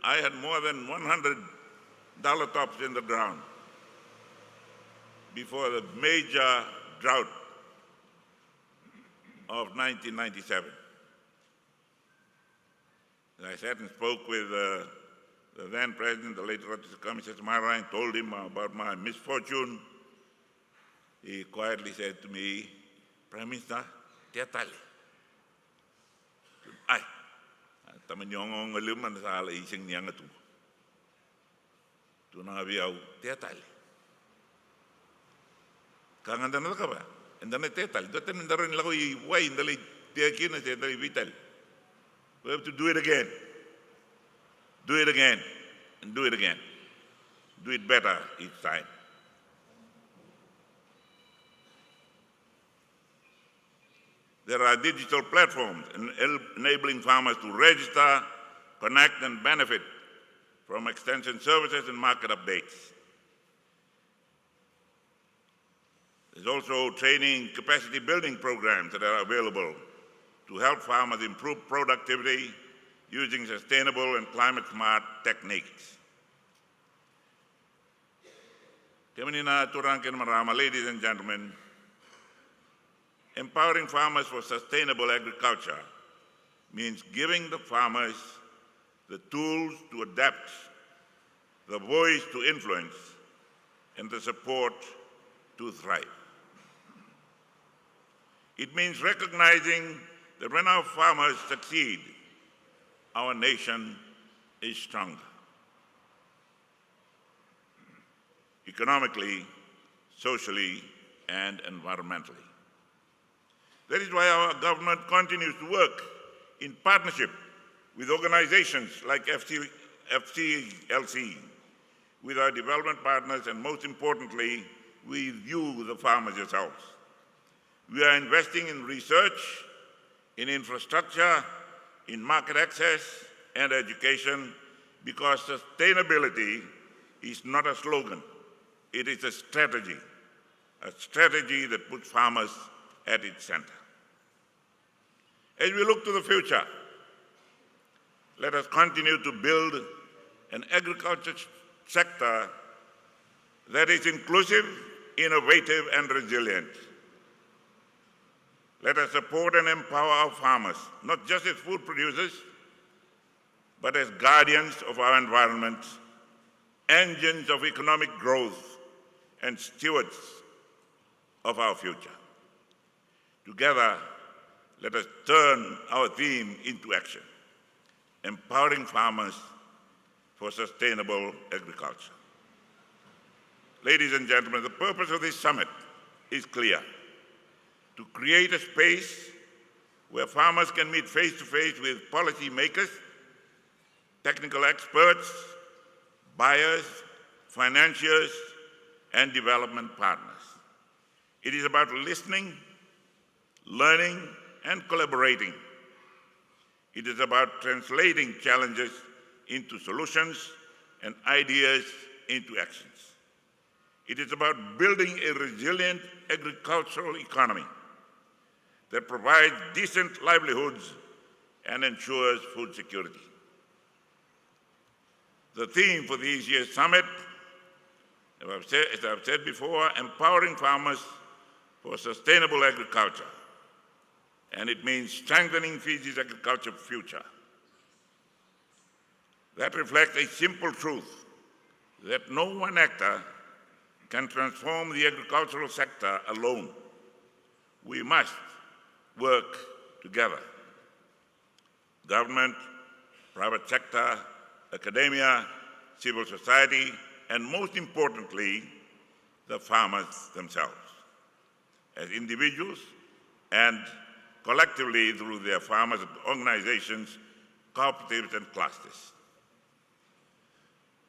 I had more than 100 dollar tops in the ground before the major drought of 1997. I sat and spoke with the then president, the late Commissioner Samara, and told him about my misfortune. He quietly said to me, "Prime Minister, tiatali. Ay, tamanyong ngaluman sa ala ising niyang atu. Tunaviaw tiatali. Kangan na ka ba? And then tiatali. Doten ndaron lako iway ndali tiakin na tiatali vital. We have to do it again. Do it again, and do it again. Do it better each time. There are digital platforms enabling farmers to register, connect, and benefit from extension services and market updates. There's also training capacity building programs that are available to help farmers improve productivity using sustainable and climate-smart techniques. Ladies and gentlemen, empowering farmers for sustainable agriculture means giving the farmers the tools to adapt, the voice to influence, and the support to thrive. It means recognizing that when our farmers succeed, our nation is stronger. Economically, socially, and environmentally. That is why our government continues to work in partnership with organizations like FCLC, with our development partners, and most importantly, with you, the farmers yourselves. We are investing in research, in infrastructure, in market access, and education, because sustainability is not a slogan, it is a strategy that puts farmers at its center. As we look to the future, let us continue to build an agriculture sector that is inclusive, innovative, and resilient. Let us support and empower our farmers, not just as food producers, but as guardians of our environment, engines of economic growth, and stewards of our future. Together, let us turn our theme into action, empowering farmers for sustainable agriculture. Ladies and gentlemen, the purpose of this summit is clear: to create a space where farmers can meet face-to-face with policymakers, technical experts, buyers, financiers, and development partners. It is about listening, learning, and collaborating. It is about translating challenges into solutions and ideas into actions. It is about building a resilient agricultural economy that provides decent livelihoods and ensures food security. The theme for this year's summit, as I've said before, empowering farmers for sustainable agriculture. And it means strengthening Fiji's agriculture future. That reflects a simple truth, that no one actor can transform the agricultural sector alone. We must work together. Government, private sector, academia, civil society, and most importantly, the farmers themselves, as individuals and collectively through their farmers' organizations, cooperatives, and clusters.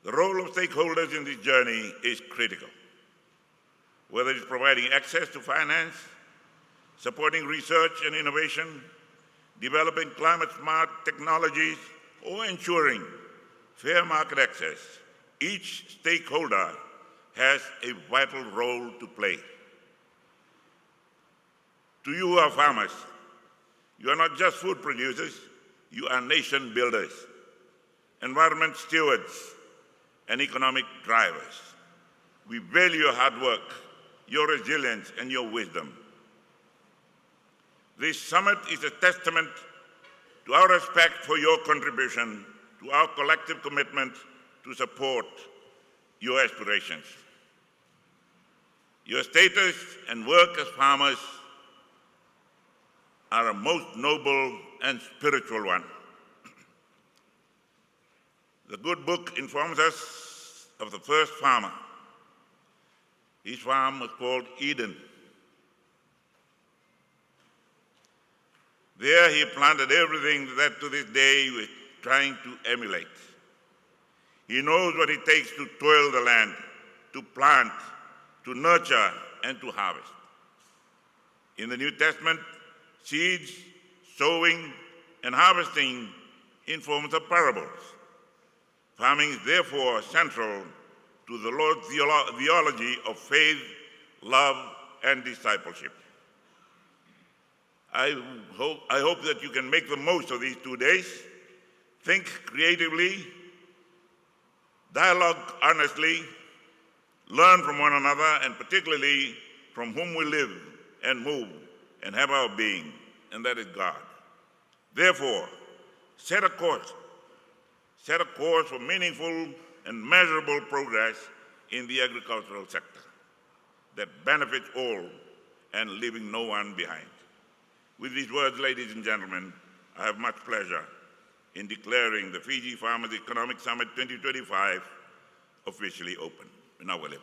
The role of stakeholders in this journey is critical, whether it's providing access to finance, supporting research and innovation, developing climate-smart technologies, or ensuring fair market access. Each stakeholder has a vital role to play. To you, our farmers, you are not just food producers, you are nation builders, environment stewards, and economic drivers. We value your hard work, your resilience, and your wisdom. This summit is a testament to our respect for your contribution, to our collective commitment to support your aspirations. Your status and work as farmers are a most noble and spiritual one. The good book informs us of the first farmer. His farm was called Eden. There he planted everything that to this day we're trying to emulate. He knows what it takes to toil the land, to plant, to nurture, and to harvest. In the New Testament, seeds, sowing, and harvesting in forms of parables. Farming is therefore central to the Lord's theology of faith, love, and discipleship. I hope that you can make the most of these 2 days, think creatively, dialogue honestly, learn from one another, and particularly from whom we live and move and have our being, and that is God. Therefore, set a course for meaningful and measurable progress in the agricultural sector that benefits all and leaving no one behind. With these words, ladies and gentlemen, I have much pleasure in declaring the Fiji Farmers Economic Summit 2025 officially open. Nawale.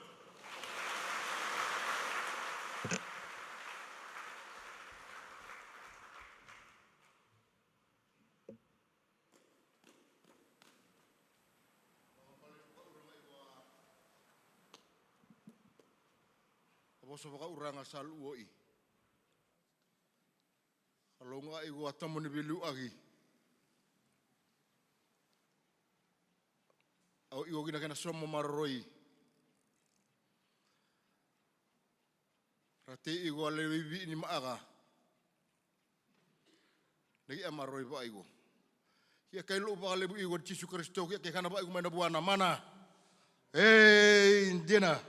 Aboso baka uranga sal uoi. Kalonga igo atamo ni bilu agi. Au igo gina kena somo maroi. Rate igo alewi ni maaga. Lagi amaroi ba igo. Ia kailo ba alebu igo Yesu Kristo kia kana ba igo mana buana mana. Hey, Indiana.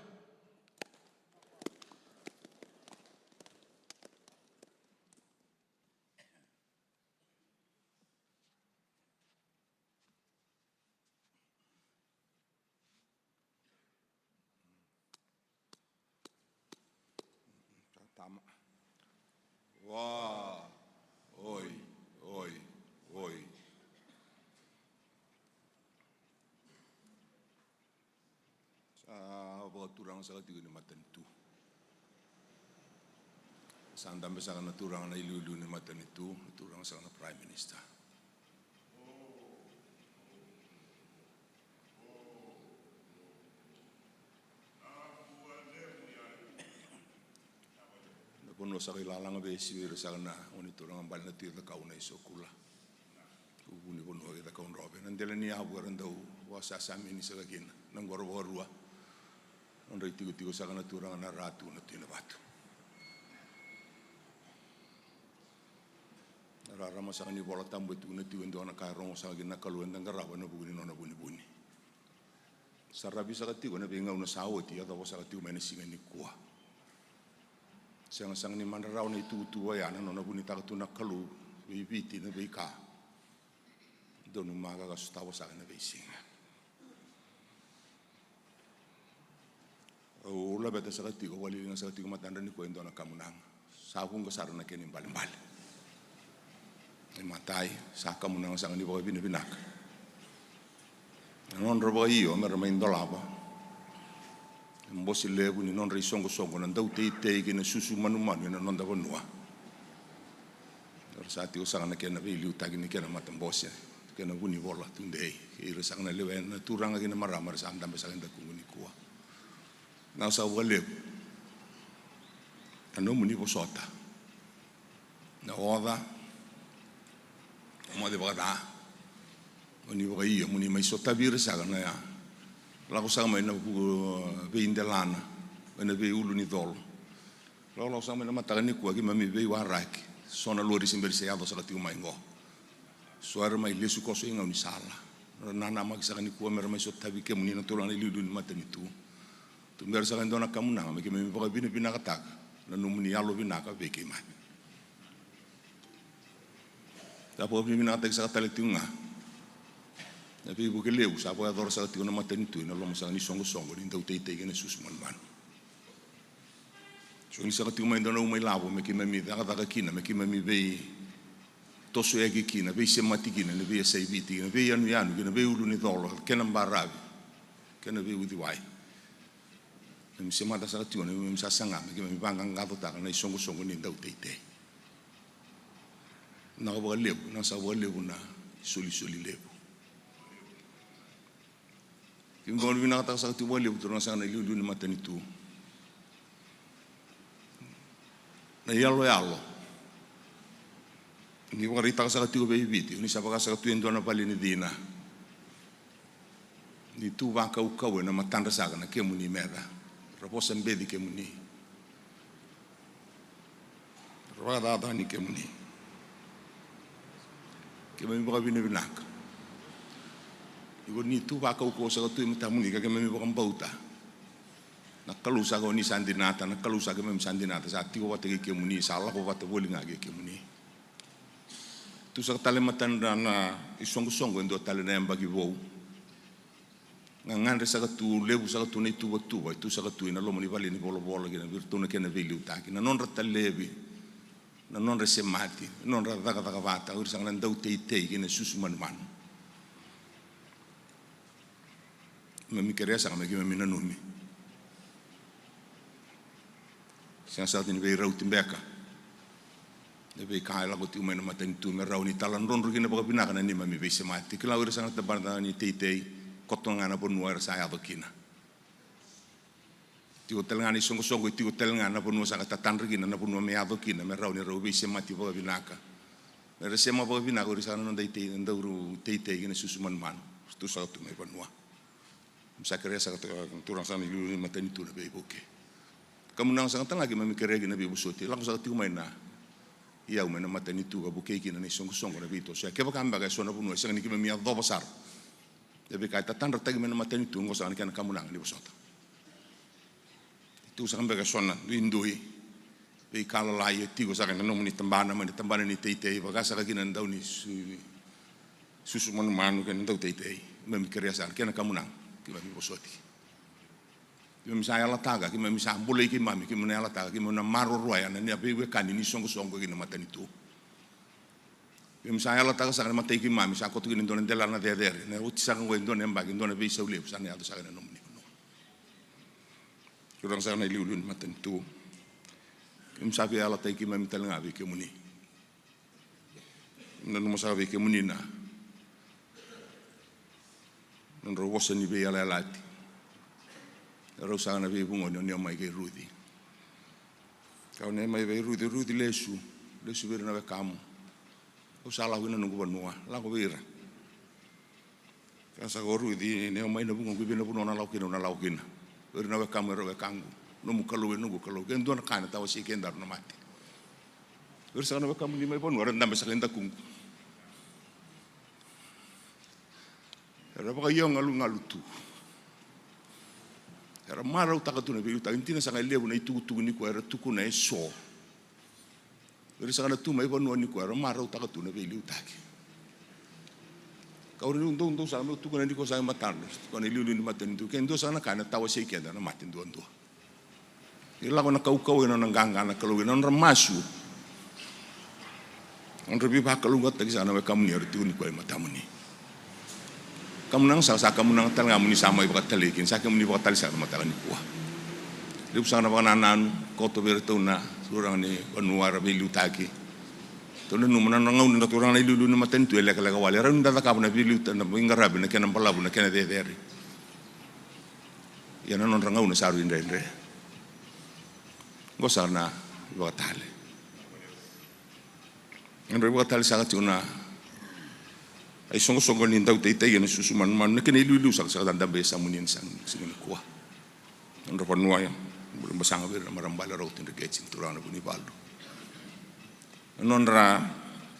Tama. Wah, oi, oi, oi. Sa bawa turang sa katigo ni matentu. Sa andam sa kana turang na ilulu ni matentu, turang sa kana Prime Minister. Pono sa kilalang besi sa kana oni turang ambal na tira ka una isokula. Ubuni pono kita kaun robe. Nandela ni abu randau wasa sami ni sa kagina nang gorwa. Ondoi tigo sa kana turang na ratu na tina batu. Rarama sa kani bola tambo tu na tigo ndo na kairong sa kagina kaluan nang garawa na buni no na buni. Sarabi sa katigo na binga una sawoti ya daw sa katigo mena singa ni kuwa. Sang ni mandarau ni tu ya na no buni taka tuna kalu biti na beika donu maga ka stawa sa na beisinga o la beta sa katigo wali nga sa katigo matanda ni ko endo na kamunang sa kung ka sarana keni mbalimbali ni matai sa kamunang sa ni boy binak non robo io mer mai ndolaba mbosi lebu ni non risongo na ndau te ki na susu manumanu na non da bonua. Sa ti usanga ke na vili utagi ni ke na matambosi ke na buni bola tundei ke ira sang na lewe na turanga ke na maramar sa andam sa nda kunguni kuwa. Na sa wale. Ano muni bosota. Na oda. Mo de bada. Muni boia muni mai sota vir sa na ya. Lago sama ina be indelana ina be ulu ni dol lago sama ina mata ni kuagi mami be waraki sona lori simberi se ado sala tiu maingo suara mai lesu koso inga ni sala nana mag sa ni kuwa mer mai so tabi ke munina tolana lidu ni mata ni tu mer sa ndona kamuna me ke me boga bina katak na numuni yalo bina ka be ke mai ta po bina katak sa tale tiunga na pe buke leu sa poa dor sa tio na matenitu na lomo sa ni songo ni ndau te ke na susman man so ni sa tio mai ndona umai lavo me ke me da kina me ke me be toso e ke kina be se matikina ne be se biti ne be yanu ke ne be ulu ni dolo ke na barabi ke ne be udi wai me se mata sa tio ne me sa sanga me ke me banga ngato ta na songo ni ndau te na bo leu na sa bo leu na soli leu Ki mo ni binaka sa tu wali turang sa na ilu ni matani tu. Na yalo. Ni warita sa tu be biti, ni sa sa tu endo na pali ni dina. Ni tu va ka ukau na matanda sa na ke muni mera. Raposa mbedi ke muni. Rada ni ke muni. Ke me boka bine binaka. Igo ni tu va ka ukau sa tu mata muni ka ke me boka mbauta. Na kalusa ko ni sandinata na kalusa ke me sandinata sa ti ko wate ke muni sa la ko wate boli nga ke muni. Tu sa tale matanda na isongo endo tale na mbagi vou. Ngangandre sa tu lebu sa tu nei tu tu sa tu ina lomo ni vale ni bolo gina virtuna ke na veli utaki na non rata lebi na non resemati non rata vata ur sang ndau tei ke na susu man me keresa me ke me na numi sa ni ve rauti mbeka ne ve kai la ko tu me na matani tu me rauni talan ron ru ke na ba binaka na ni me ve semati ke la ur sang ta banda ni tei kotongana bonua sa ya dokina ti hotel ngani songo ti hotel ngana bonua sa ta tanrigina na bonua me adokina me rauni robi se mati ba binaka me resema ba binaka ri sana ndai te nduru te gina susuman man tu sa tu me bonua sa kere sa turang sana ilu matani tu na be boke kamu nang sa tanga ki me kere gina be busoti lang sa ti mai na ia me na matani tu ga boke gina ni songo na bito sa ke ba kamba ga sona bonua sa ni ki me mi ado basar Debe kai tatan rata gimana mateni tu ngosa ni kana kamunang ni bosota. Tu sa kambega sona indui. Be kala lai ti go sa kana no ni tambana ni tei baga sa gina ndau ni susu manu kan ndau tei mem keria sa kana kamunang ki ba bosoti. Ki mem sa ala taga ki mem sa bule ki mami ki mena ala taga ki mena maro roya na ni abe we kan ni songo gina mateni tu. Misalnya Allah tahu sangat mati ki mami sa ko tu indone delana de ne uti sa ko indone mbagi indone be sa ulep sa ne adu sa ne no ni kurang sa na liulun maten tu misalnya Allah tahu ki mami telanga be ke muni nan mo sa be ke muni na non ro wosa ni be ala lati ro sa na be bungo ni mai ke rudi kau ne mai be rudi lesu be na be kamu usala wina nungu banua la ko vira kasa goru di ne mai na bungo bibina buno na laukina urina we kamero we kangu no mukalu nungu kalu gen don kana tawa si kendar no mati ursa na we kamu ni mai bonu ran dambe sakenda kungu era ba yo ngalu tu era mara utakatu na biuta intina sanga lebu na itu ni ko era tuku na eso Uri sa kana tu mai bonu ni ko ara mara utaka tu na veli utaki. Ka uri ndo sa me tu kana ni ko sa matarno. Ko ni liu ni maten tu ken do sa na kana tawa sei kenda na maten do. Ila ko na kau na nganga na kalau na ramasu. On rebi ba kalau ngat tagi sana we kamu ni ri tu ni ko matamuni. Kamu nang sa kamu nang tal ngamuni sama iba talikin sa kamu ni ba tali sa matalan ni ko. Di sana ba nanan ko to bertuna Turang ni panuara bilu taki. Tolu numana ngau na turang na ilu na maten tu ele kala wale ran da ka na bilu na ingarabi na kena palabu na kena de. Ya na non ngau na saru inde. Gosarna batale. Ngre batale sa tuna. Ai songo ni ndau te na susuman man na kena ilu sa da be sa munin sang singin kuah. Ndro panuaya. Belum basang bir marambala rautin de getsin turana buni baldo nonra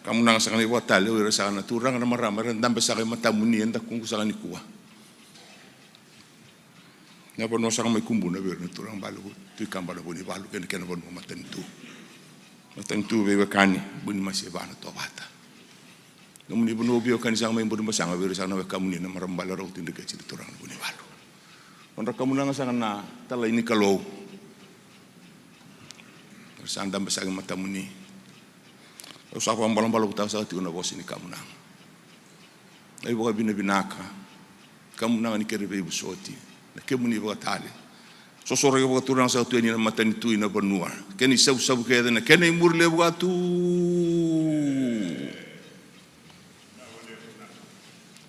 kamu nang sangali watale ira sana turang na marama ndambe sa mata muni enda kungu sa ni kuwa na bono sa mai kumbu na bir turang balu tu kambala buni balu ken bono matentu be kani buni masih bana to bata nomuni bono bio kan sa mai bono basang bir sana kamu ni na marambala rautin de getsin turana buni balu nonra kamu nang sana tala ini kalau sandam besar mata muni. Usah balang-balang tahu saya tu na bos ini kamu nang. Ai bukan binaka. Kamu nang ni kere be busoti. Na ke muni bukan tali. Sosoro ke bukan turang saya tu ni na mata ni tu ina benua. Keni sabu ke na keni murle bukan tu.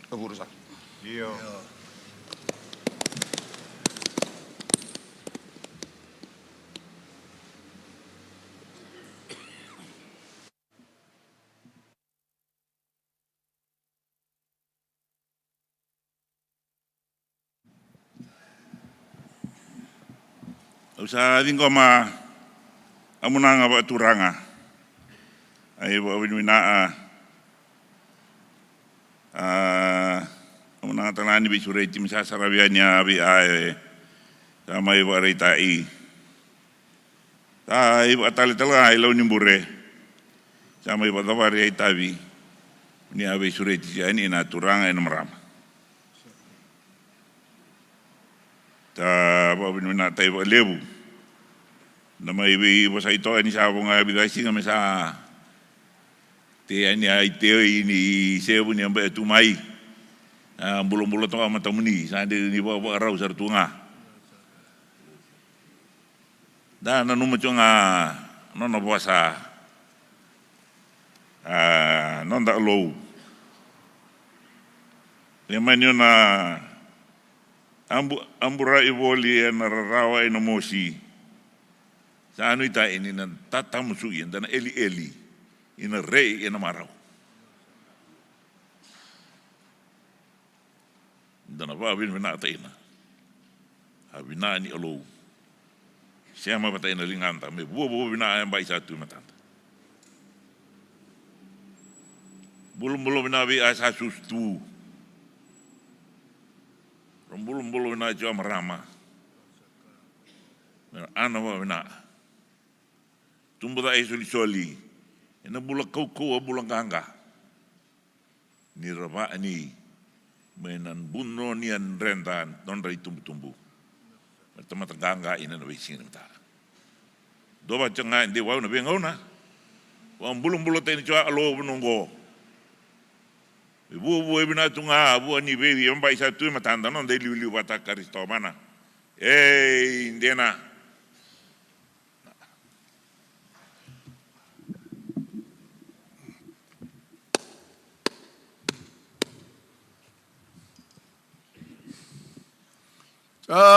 Abur sak. Yo. Usa dingo ma amunanga ba turanga. Ai ba winaa amunanga tanani bisure tim sa sarabianya bi ai sama ibu aritai. Ta ibu atali tala ilo nimbure. Sama ibu tawari tabi. Ni abe sure ti ini na turanga ina marama. Ta ba winuna tai ba lebu. Nama ibu sa ito ini sa bunga bidasi ngame sa te ani ai te ini sebu ni ambe tu mai. Bulung-bulung tu amat tamuni sa de ni ba rau sar tunga. Dan nanu macunga nono puasa non tak low. Lemanyo na ambura iboli na rawa ina mosi. Sa anu ita ini na tatamusuin dan eli ina rei ina marau. Dan apa abin bina taina. Abina ni alo. Siapa patay na linganta, may buo bina ang bayi satu matanda. Bulong binabi asa sustu. Bulong bina jua marama. Ano ba bina? Tumbo ta soli. Ina bulang kau bulang ganga. Ni raba ni menan bunno nian rentan don dari tumbu. Mata ganga ina na bising ta. Doba cenga ndi wau na bengona. Wa bulung teni choa alo bunongo. Ibu bina tunga bu ani bebi ambai sa tu matanda non de liu bata karisto mana. Indena.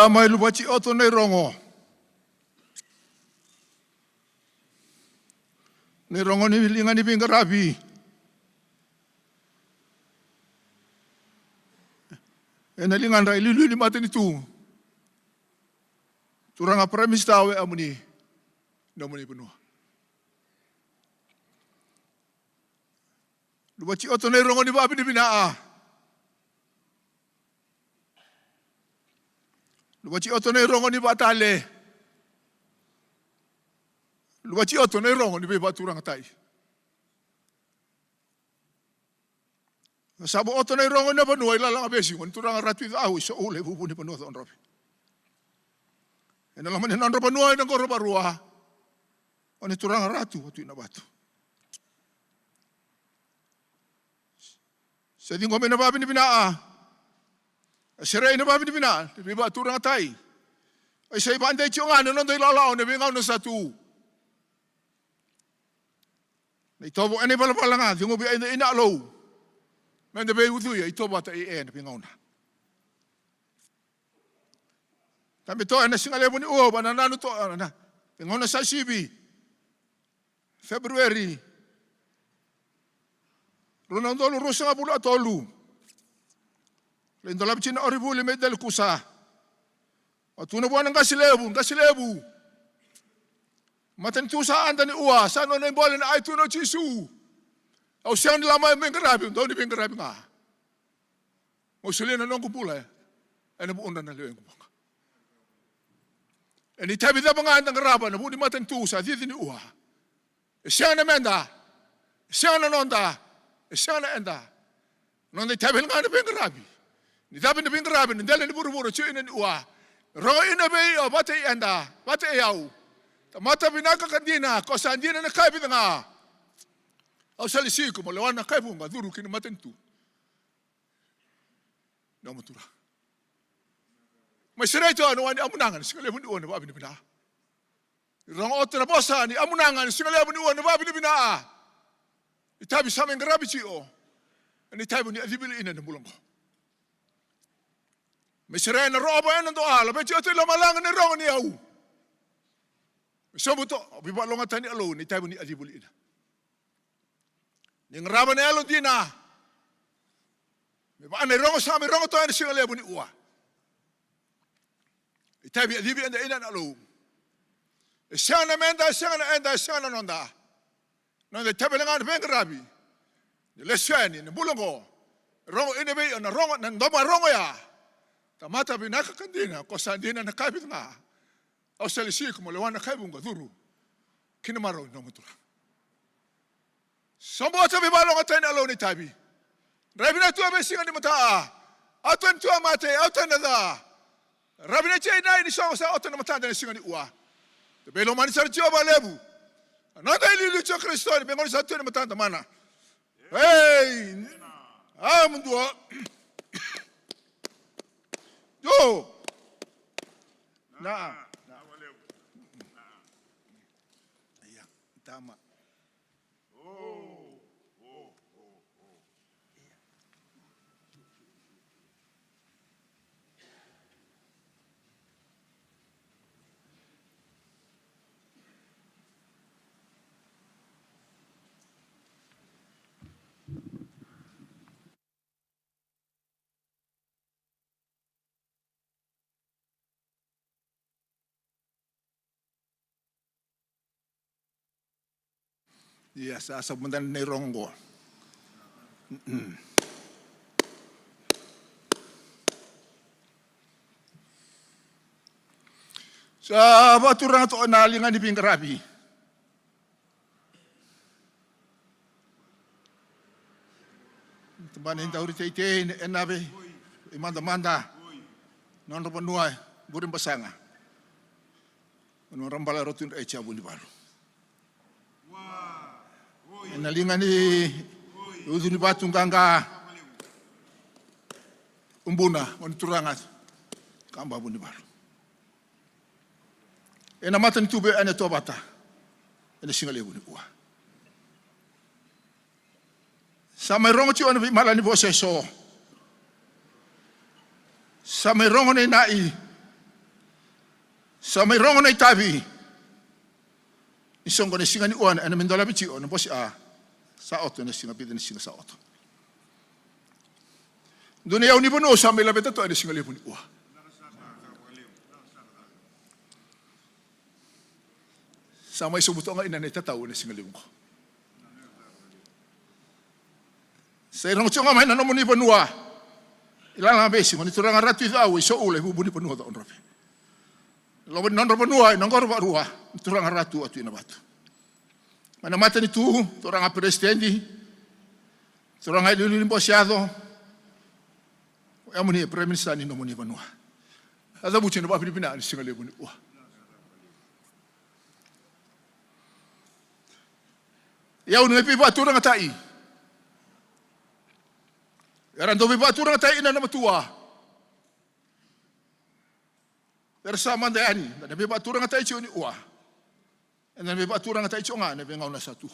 Mai lupa ci oto nei rongo. Nei rongo ni linga ni pinga rabi. Ena linga ndai lilu ni mate ni tu. Turanga premis tawe amuni. Namuni benua. Lupa ci oto nei rongo ni babi ni binaa. Lupa ci oto nei rongo ni batale. Lupa ci oto nei rongo ni beba turang tai. Sabo oto nei rongo ni banua ilalang abesi ngon turang ratu au so ule bubu ni banua ton robi. Ena lama ni nandro banua ina koro barua. Oni turang ratu atu ina batu. Sedi ngome na babi ni binaa. Serai na babi ni bina, beba turang tai. Ai sai bandai chonga no ndoi lao ne bengau no satu. Nei tobo ene bala nga, dingo bi ina lo. Mende be utu ya itoba ta ne bengau na. Tambe to ene singale buni o bana nanu to na. Bengau na sasibi. February. Ronaldo lu rusa bulu atolu. Lendo labi cina oribu lime del kusa. Atuna buana ngasilebu. Maten tusa anda ni ua, sano na bolen ai tuno cisu. Au siang ni lama mengerabi, tau ni mengerabi nga. Musulina nong kupula. Ene bu undan na lewe kupanga. Eni tabi da banga anda ngeraba na bu ni maten tusa, didi ni ua. Siang na menda. Siang na nonda. Siang na enda. Nonda tabi nga na mengerabi. Ni tabi ni bingarabi, ni dele ni buru-buru, cuy ni ua. Rongo ina bei, o bate enda, bate yau. Mata binaka kandina, ko sandina na kai bitanga. Au salisi ko malawan na kai bunga, duru kini matentu. Nama tura. Mai serai to anu ani amunangan, singale bundi uan babi ni bina. Rongo otra bosa ni amunangan, singale bundi uan babi ni bina. Itabi sama ngarabi cio. Ni tabi ni adibili ina na mulangko. Mesere na roba ena to ala be choto la malanga ne rongo ni au. Sobuto biba longa tani alo ni tabu ni adibuli ina. Ni ngraba ne alo dina. Me ba ne rongo sa me rongo to ena singale bu ni ua. Itabi adibi enda ina alo. Siang na menda, siang na enda, siang na nonda. Nonda tabelangan bengarabi. Leseni, bulongo. Rongo inebe, na rongo, na ndoma rongo ya. Tamata binaka kandina, kosandina na kabit nga. Au salisi como le wana kaibunga duru. Kinamaro no mutura. Sombota bibalo ngataina aloni tabi. Rabina tua besinga ni mata. Autan tua mate, autan nada. Rabina chai nai ni songo sa autan mata ni singa ni ua. Te belo mani sar tua balebu. Nada ili lucho Kristo ni bengoni sa tua ni mata mana. Hey! Mundua. Yo! Na. Iya, tama. Iya, sa mundan ni rongo. Sa baturang to nalingan ni pingarabi. Tembanin tauri tete enabe imanda non ropanuai burin basanga. Non rambala rotun echa buni baru. Nalingan ni uduni batung ganga umbuna on turangat kamba buni baru. Ena matan tube ane tobata ene singale buni ua. Samai rongo ci ona malani bose so. Samai rongo nei nai. Samai rongo nei tabi. Isongo ne singa ni ua ene mendola bici ona bosi a. Sa oto ne singa bide ne singa sa oto. Dunia uni bono samai la beta to ene singa le buni ua. Samai subutonga ina ne tatau ene singa le bungo. Saya rong chonga mai na no muni panua. Ilanga besi ngoni turanga ratu au iso ule bu buni panua ta onrope. Lo ben non panua no ngor rua turanga ratu atu ina batu. Mana mata ni tu turanga presidenti. Turanga ilu limposiado. Amuni prime minister ni no muni panua. Ada buci no ba Filipina ni singale buni ua. Ya unu epi ba turanga tai. Eran dobi baturang tayo ina na matua. Pero sa mandayani, na may baturang tayo siya ni uwa. Na may baturang tayo siya nga, na may ngaw na sa tu.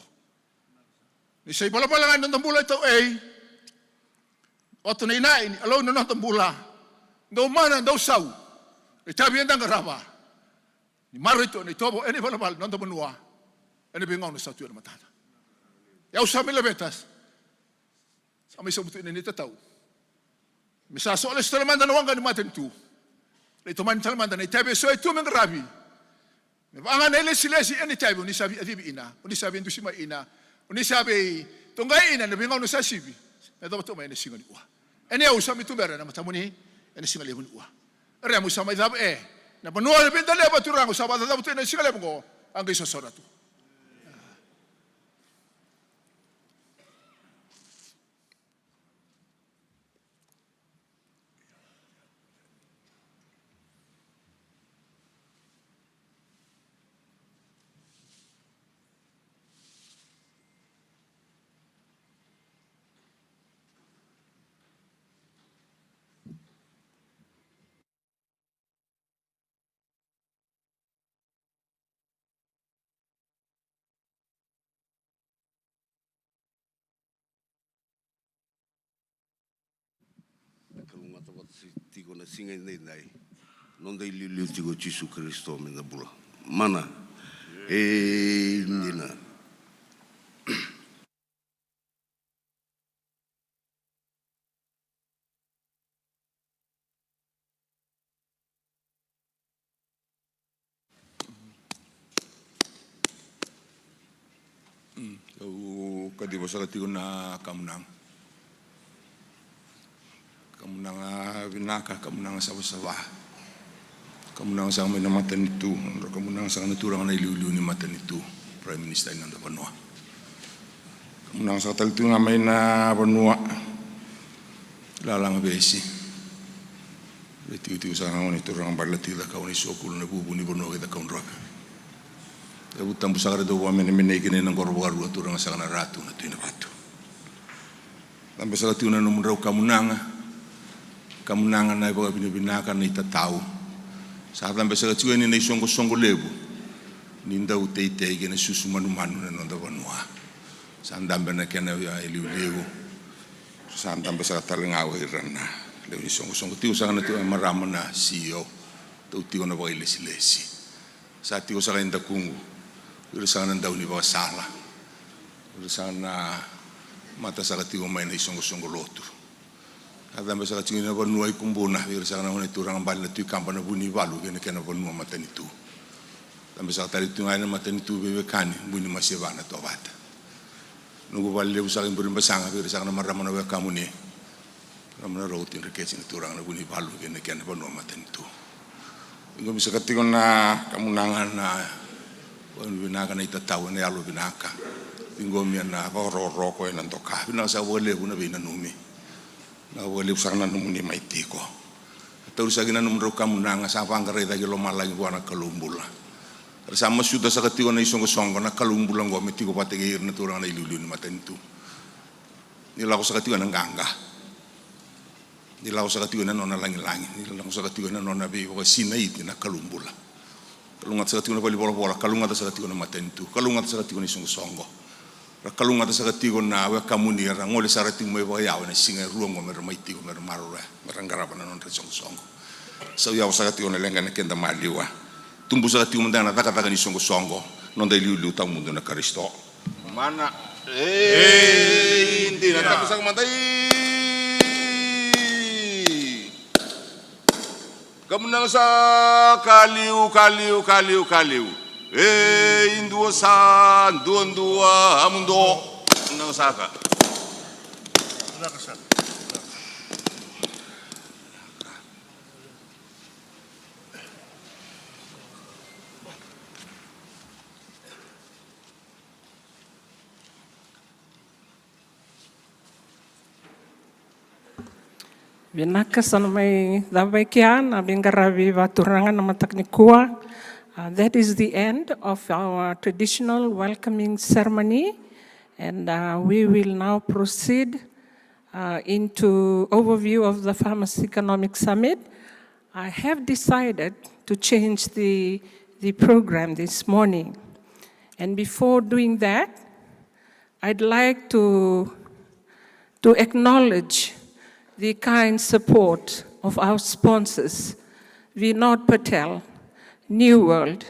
Ni say palapalangan ng tambula ito oto na inain, alaw na ng tambula. Daw mana, daw saw. Itabi yan ng garaba. Ni maro ito, ni tobo, eni palapal, ng tabanua. Eni may ngaw na sa tu na matata. Yaw sa milabetas, may sabutin na nito tao. Misa soalis talaman na nawang ganimatin tu. Ito man talaman na itabi so ito mga rabi. May mga nailis-silesi yan itabi. Uni sabi adibi ina. Uni sabi ito si maina. Uni sabi tunggay ina na bingaw na sa sibi. Ito ba ito may nasingan uwa. Eni au sa mitubera na matamuni. Eni singal ibon uwa. Ere mo sa may dabi na panuwa na bintali ba turang sa bata dabi ito na singal ibon ko. Ang gaysa sora tu. Kalungata wat tigo na singa nei nei. Non dei liu tigo Jesu Kristo me na bula. Mana. Nina. Kau kadiwa sa katigo na kamunang. Kamunang vinaka, kamunang sawa-sawa. Kamunang sa may namatan ito. Kamunang sa naturang na iliuliu ni matan ito. Prime Minister ng Banua. Kamunang sa katalito nga may na Banua. Lalang besi. Tiu-tiu sa nga ito rang balatila kau ni sokul na bubu ni Banua kita kau nraka. Utang pusakara do wa mene kini nang korbo-korbo turang sa kana ratu na tuina ratu. Tambe sa tiuna no mundrau kamunanga na ibaga binabinaka na itatao. Sa tambe sa tiuna ni songo lebu. Ninda utei kena susu manu-manu na nonda Banua. Sa andambe na kena iliu-liu. Sa tambe sa talingawa irana. Lebu ni songo tiu sa kana tiu marama na CEO. Tiu na bagai lesi-lesi. Sa tiu sa kainda kungu. Urusan daw ni bawa sala. Urusan na mata sa katigo may na isong lotu. At ang basa katigo na Banua ikumbuna. Urusan na turang ang bali na tuyo kampa na buni balu. Kaya na Banua mata nito. Ang basa katali ito nga na mata nito bebekani. Buni masiba na to bata. Nung bali lebu sa akin burin basanga. Urusan na marama na wakamu ni. Marama na rautin rikesi na turang na buni balu. Kaya na Banua mata nito. Yung bisa katigo na kamunangan na binaka na itatao na yalo binaka. Ingomia na roro ko na toka. Binaka sa wale una binanumi. Na wale sa na numuni maitiko. Atau sa gina numro kamunanga sa pangkare da gilo malang buana kalumbula. Sama sudah sa katigo na isong na kalumbula ngo mitiko patege na turang na ilulu ni matentu. Nila ko sa katigo na ganga. Nila ko sa katigo na nona langi-langi. Nila ko sa katigo na nona bi ko sinait na kalumbula. Kalungat sa katigo na bola kalungat sa katigo na matentu, kalungat sa katigo na songo. Kalungat sa katigo na wakamu ni ngole sa katigo mo yaw na singa ruongo mer maitiko mer marura, meranggarapa na non songo. Sa yaw sa katigo na lenga na kenda maliwa. Tumbu sa katigo manda na taka ni songo, non dai liu tang mundo na Kristo. Mana hindi na tapos ang matay. Kamunang sa kaliu. Indua sa dua amundo. Kamunang sa ka. Vinaka sana may dabakian abingarabi vaturangan nama teknikua. That is the end of our traditional welcoming ceremony, and we will now proceed into overview of the Farmers Economic Summit. I have decided to change the program this morning, and before doing that, I'd like to acknowledge the kind support of our sponsors, Vinod Patel, New World,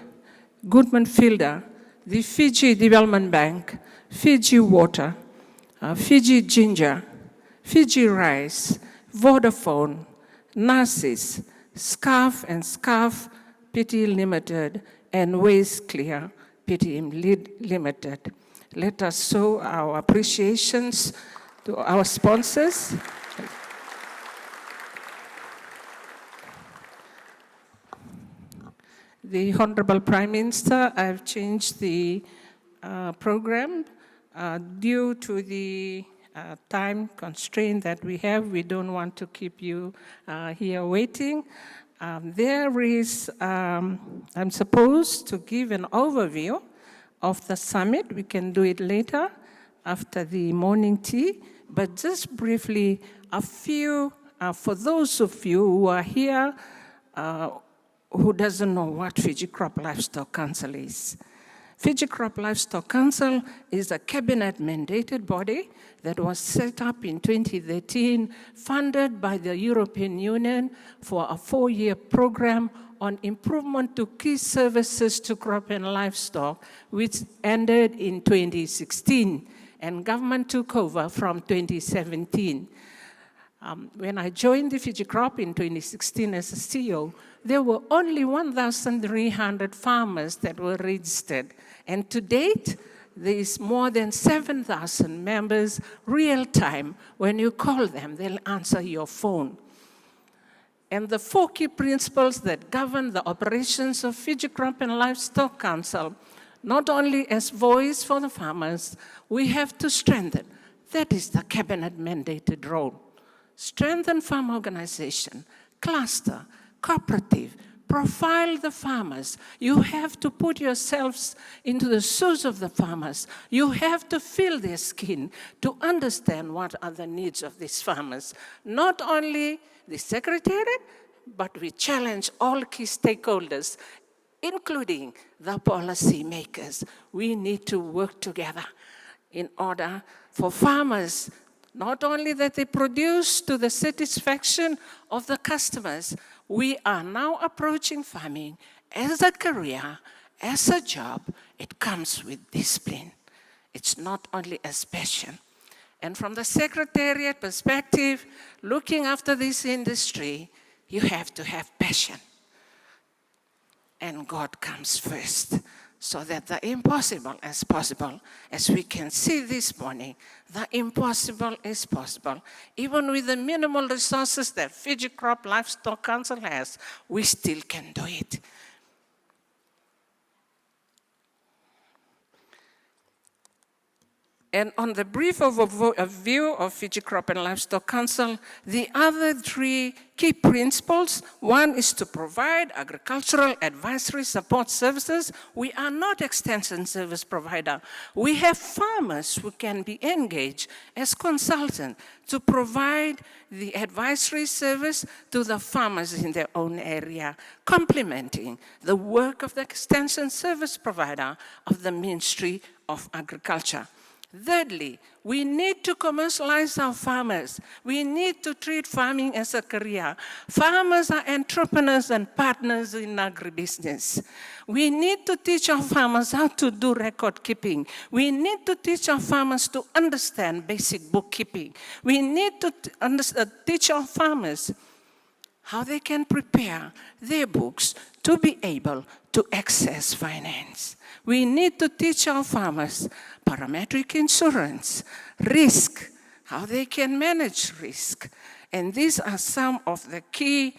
Goodman Fielder, the Fiji Development Bank, Fiji Water, Fiji Ginger, Fiji Rice, Vodafone, Narcis, Scarf and Scarf Pty Limited, and Waste Clear Pty Limited. Let us show our appreciations to our sponsors. The Honorable Prime Minister, I've changed the program due to the time constraint that we have. We don't want to keep you here waiting. I'm supposed to give an overview of the summit. We can do it later after the morning tea, but just briefly, a few, for those of you who are here who doesn't know what Fiji Crop Livestock Council is. Fiji Crop Livestock Council is a cabinet-mandated body that was set up in 2013, funded by the European Union for a 4-year program on improvement to key services to crop and livestock, which ended in 2016, and government took over from 2017. When I joined the Fiji Crop in 2016 as a CEO, there were only 1,300 farmers that were registered. And to date, there is more than 7,000 members real time. When you call them, they'll answer your phone. And the 4 key principles that govern the operations of Fiji Crop and Livestock Council, not only as voice for the farmers, we have to strengthen. That is the cabinet mandated role. Strengthen farm organization, cluster, cooperative, profile the farmers. You have to put yourselves into the shoes of the farmers. You have to feel their skin to understand what are the needs of these farmers. Not only the secretariat, but we challenge all key stakeholders, including the policy makers. We need to work together in order for farmers, not only that they produce to the satisfaction of the customers. We are now approaching farming as a career, as a job. It comes with discipline. It's not only as passion. And from the secretariat perspective, looking after this industry, you have to have passion. And God comes first, so that the impossible is possible. As we can see this morning, the impossible is possible. Even with the minimal resources that Fiji Crop Livestock Council has, we still can do it. And on the brief overview of Fiji Crop and Livestock Council, the other 3 key principles, one is to provide agricultural advisory support services. We are not extension service provider. We have farmers who can be engaged as consultants to provide the advisory service to the farmers in their own area, complementing the work of the extension service provider of the Ministry of Agriculture. Thirdly, we need to commercialize our farmers. We need to treat farming as a career. Farmers are entrepreneurs and partners in agribusiness. We need to teach our farmers how to do record keeping. We need to teach our farmers to understand basic bookkeeping. We need to teach our farmers how they can prepare their books to be able to access finance. We need to teach our farmers parametric insurance, risk, how they can manage risk. And these are some of the key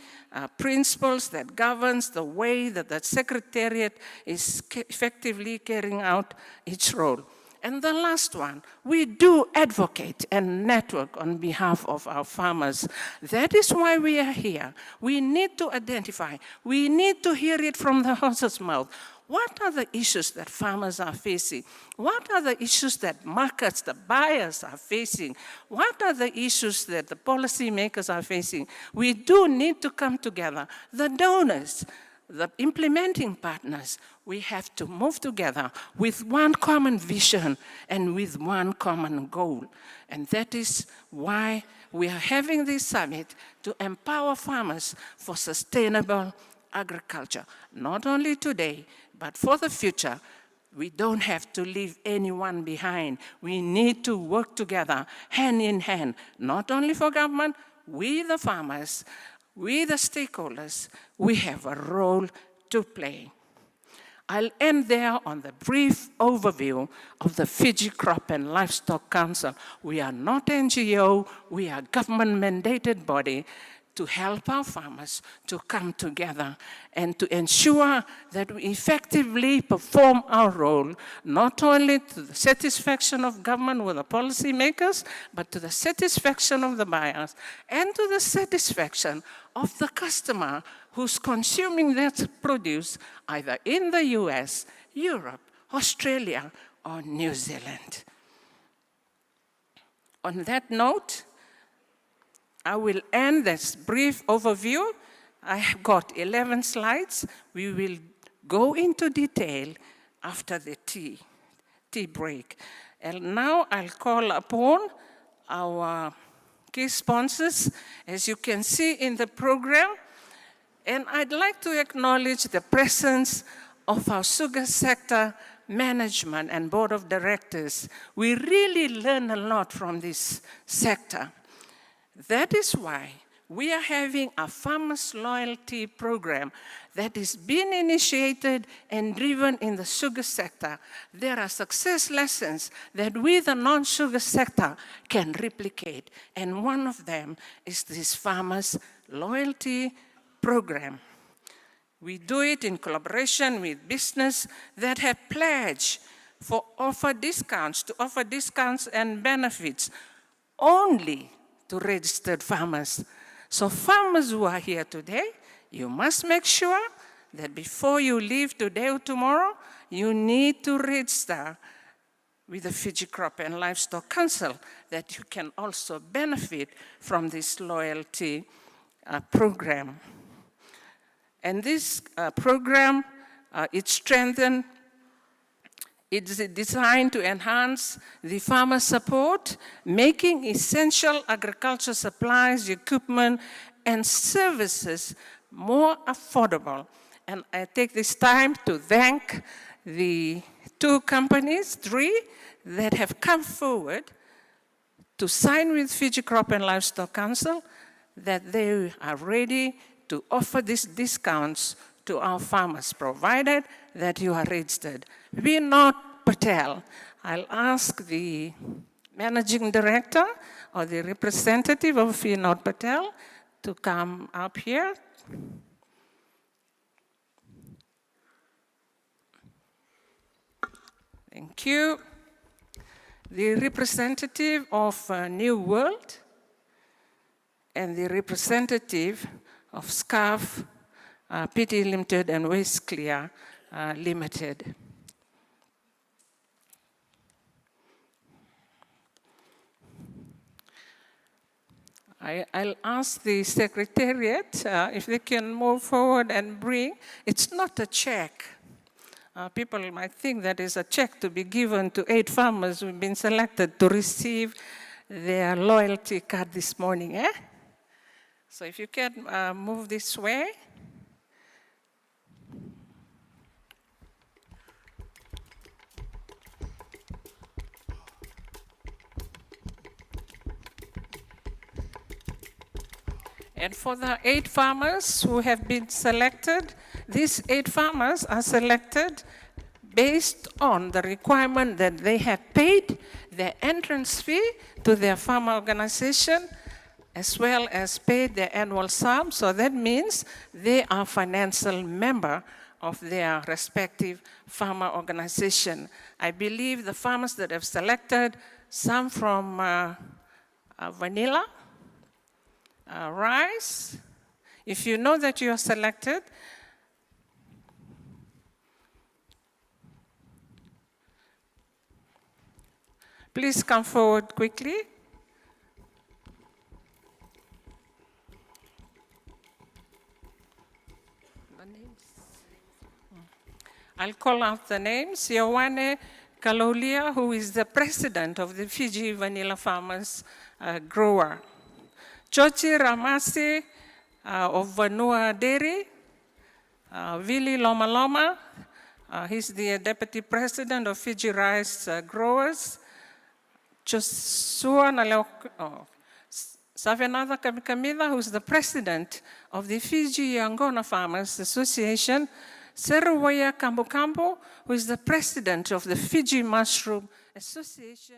principles that governs the way that the Secretariat is effectively carrying out its role. And the last one, we do advocate and network on behalf of our farmers. That is why we are here. We need to identify, we need to hear it from the horse's mouth. What are the issues that farmers are facing? What are the issues that markets, the buyers are facing? What are the issues that the policymakers are facing? We do need to come together. The donors, the implementing partners, we have to move together with one common vision and with one common goal. And that is why we are having this summit to empower farmers for sustainable agriculture, not only today, but for the future. We don't have to leave anyone behind. We need to work together, hand in hand, not only for government, we the farmers, we the stakeholders, we have a role to play. I'll end there on the brief overview of the Fiji Crop and Livestock Council. We are not NGO, we are government-mandated body to help our farmers to come together and to ensure that we effectively perform our role, not only to the satisfaction of government with the policymakers, but to the satisfaction of the buyers and to the satisfaction of the customer who's consuming that produce either in the US, Europe, Australia, or New Zealand. On that note, I will end this brief overview. I have got 11 slides. We will go into detail after the tea break. And now I'll call upon our key sponsors, as you can see in the program. And I'd like to acknowledge the presence of our sugar sector management and board of directors. We really learn a lot from this sector. That is why we are having a farmers loyalty program that is being initiated and driven in the sugar sector. There are success lessons that we, the non-sugar sector, can replicate. And one of them is this farmers loyalty program. We do it in collaboration with business that have pledged to offer discounts and benefits only to registered farmers. So farmers who are here today, you must make sure that before you leave today or tomorrow, you need to register with the Fiji Crop and Livestock Council, that you can also benefit from this loyalty program. And this program, it's strengthened. It's designed to enhance the farmer support, making essential agriculture supplies, equipment, and services more affordable. And I take this time to thank the three companies that have come forward to sign with Fiji Crop and Livestock Council, that they are ready to offer these discounts to our farmers, provided that you are registered. Keynote Patel, I'll ask the managing director or the representative of Keynote Patel to come up here. Thank you. The representative of New World and the representative of SCARF PT Limited and West Clear Limited. I'll ask the Secretariat if they can move forward and bring, it's not a check. People might think that is a check to be given to 8 farmers who've been selected to receive their loyalty card this morning. So if you can move this way. And for the 8 farmers who have been selected, these 8 farmers are selected based on the requirement that they have paid their entrance fee to their farmer organization, as well as paid their annual sum. So that means they are financial member of their respective farmer organization. I believe the farmers that have selected, some from vanilla, rice. If you know that you are selected, please come forward quickly. The names. I'll call out the names. Ioane Kalolia, who is the president of the Fiji Vanilla Farmers Grower. Chochi Ramasi of Vanua Dairy, Vili Loma Loma, he's the deputy president of Fiji Rice Growers. Joshua Savenatha Kamila, who's the president of the Fiji Angona Farmers Association. Seruwaya Kambu Kambu, who is the president of the Fiji Mushroom Association.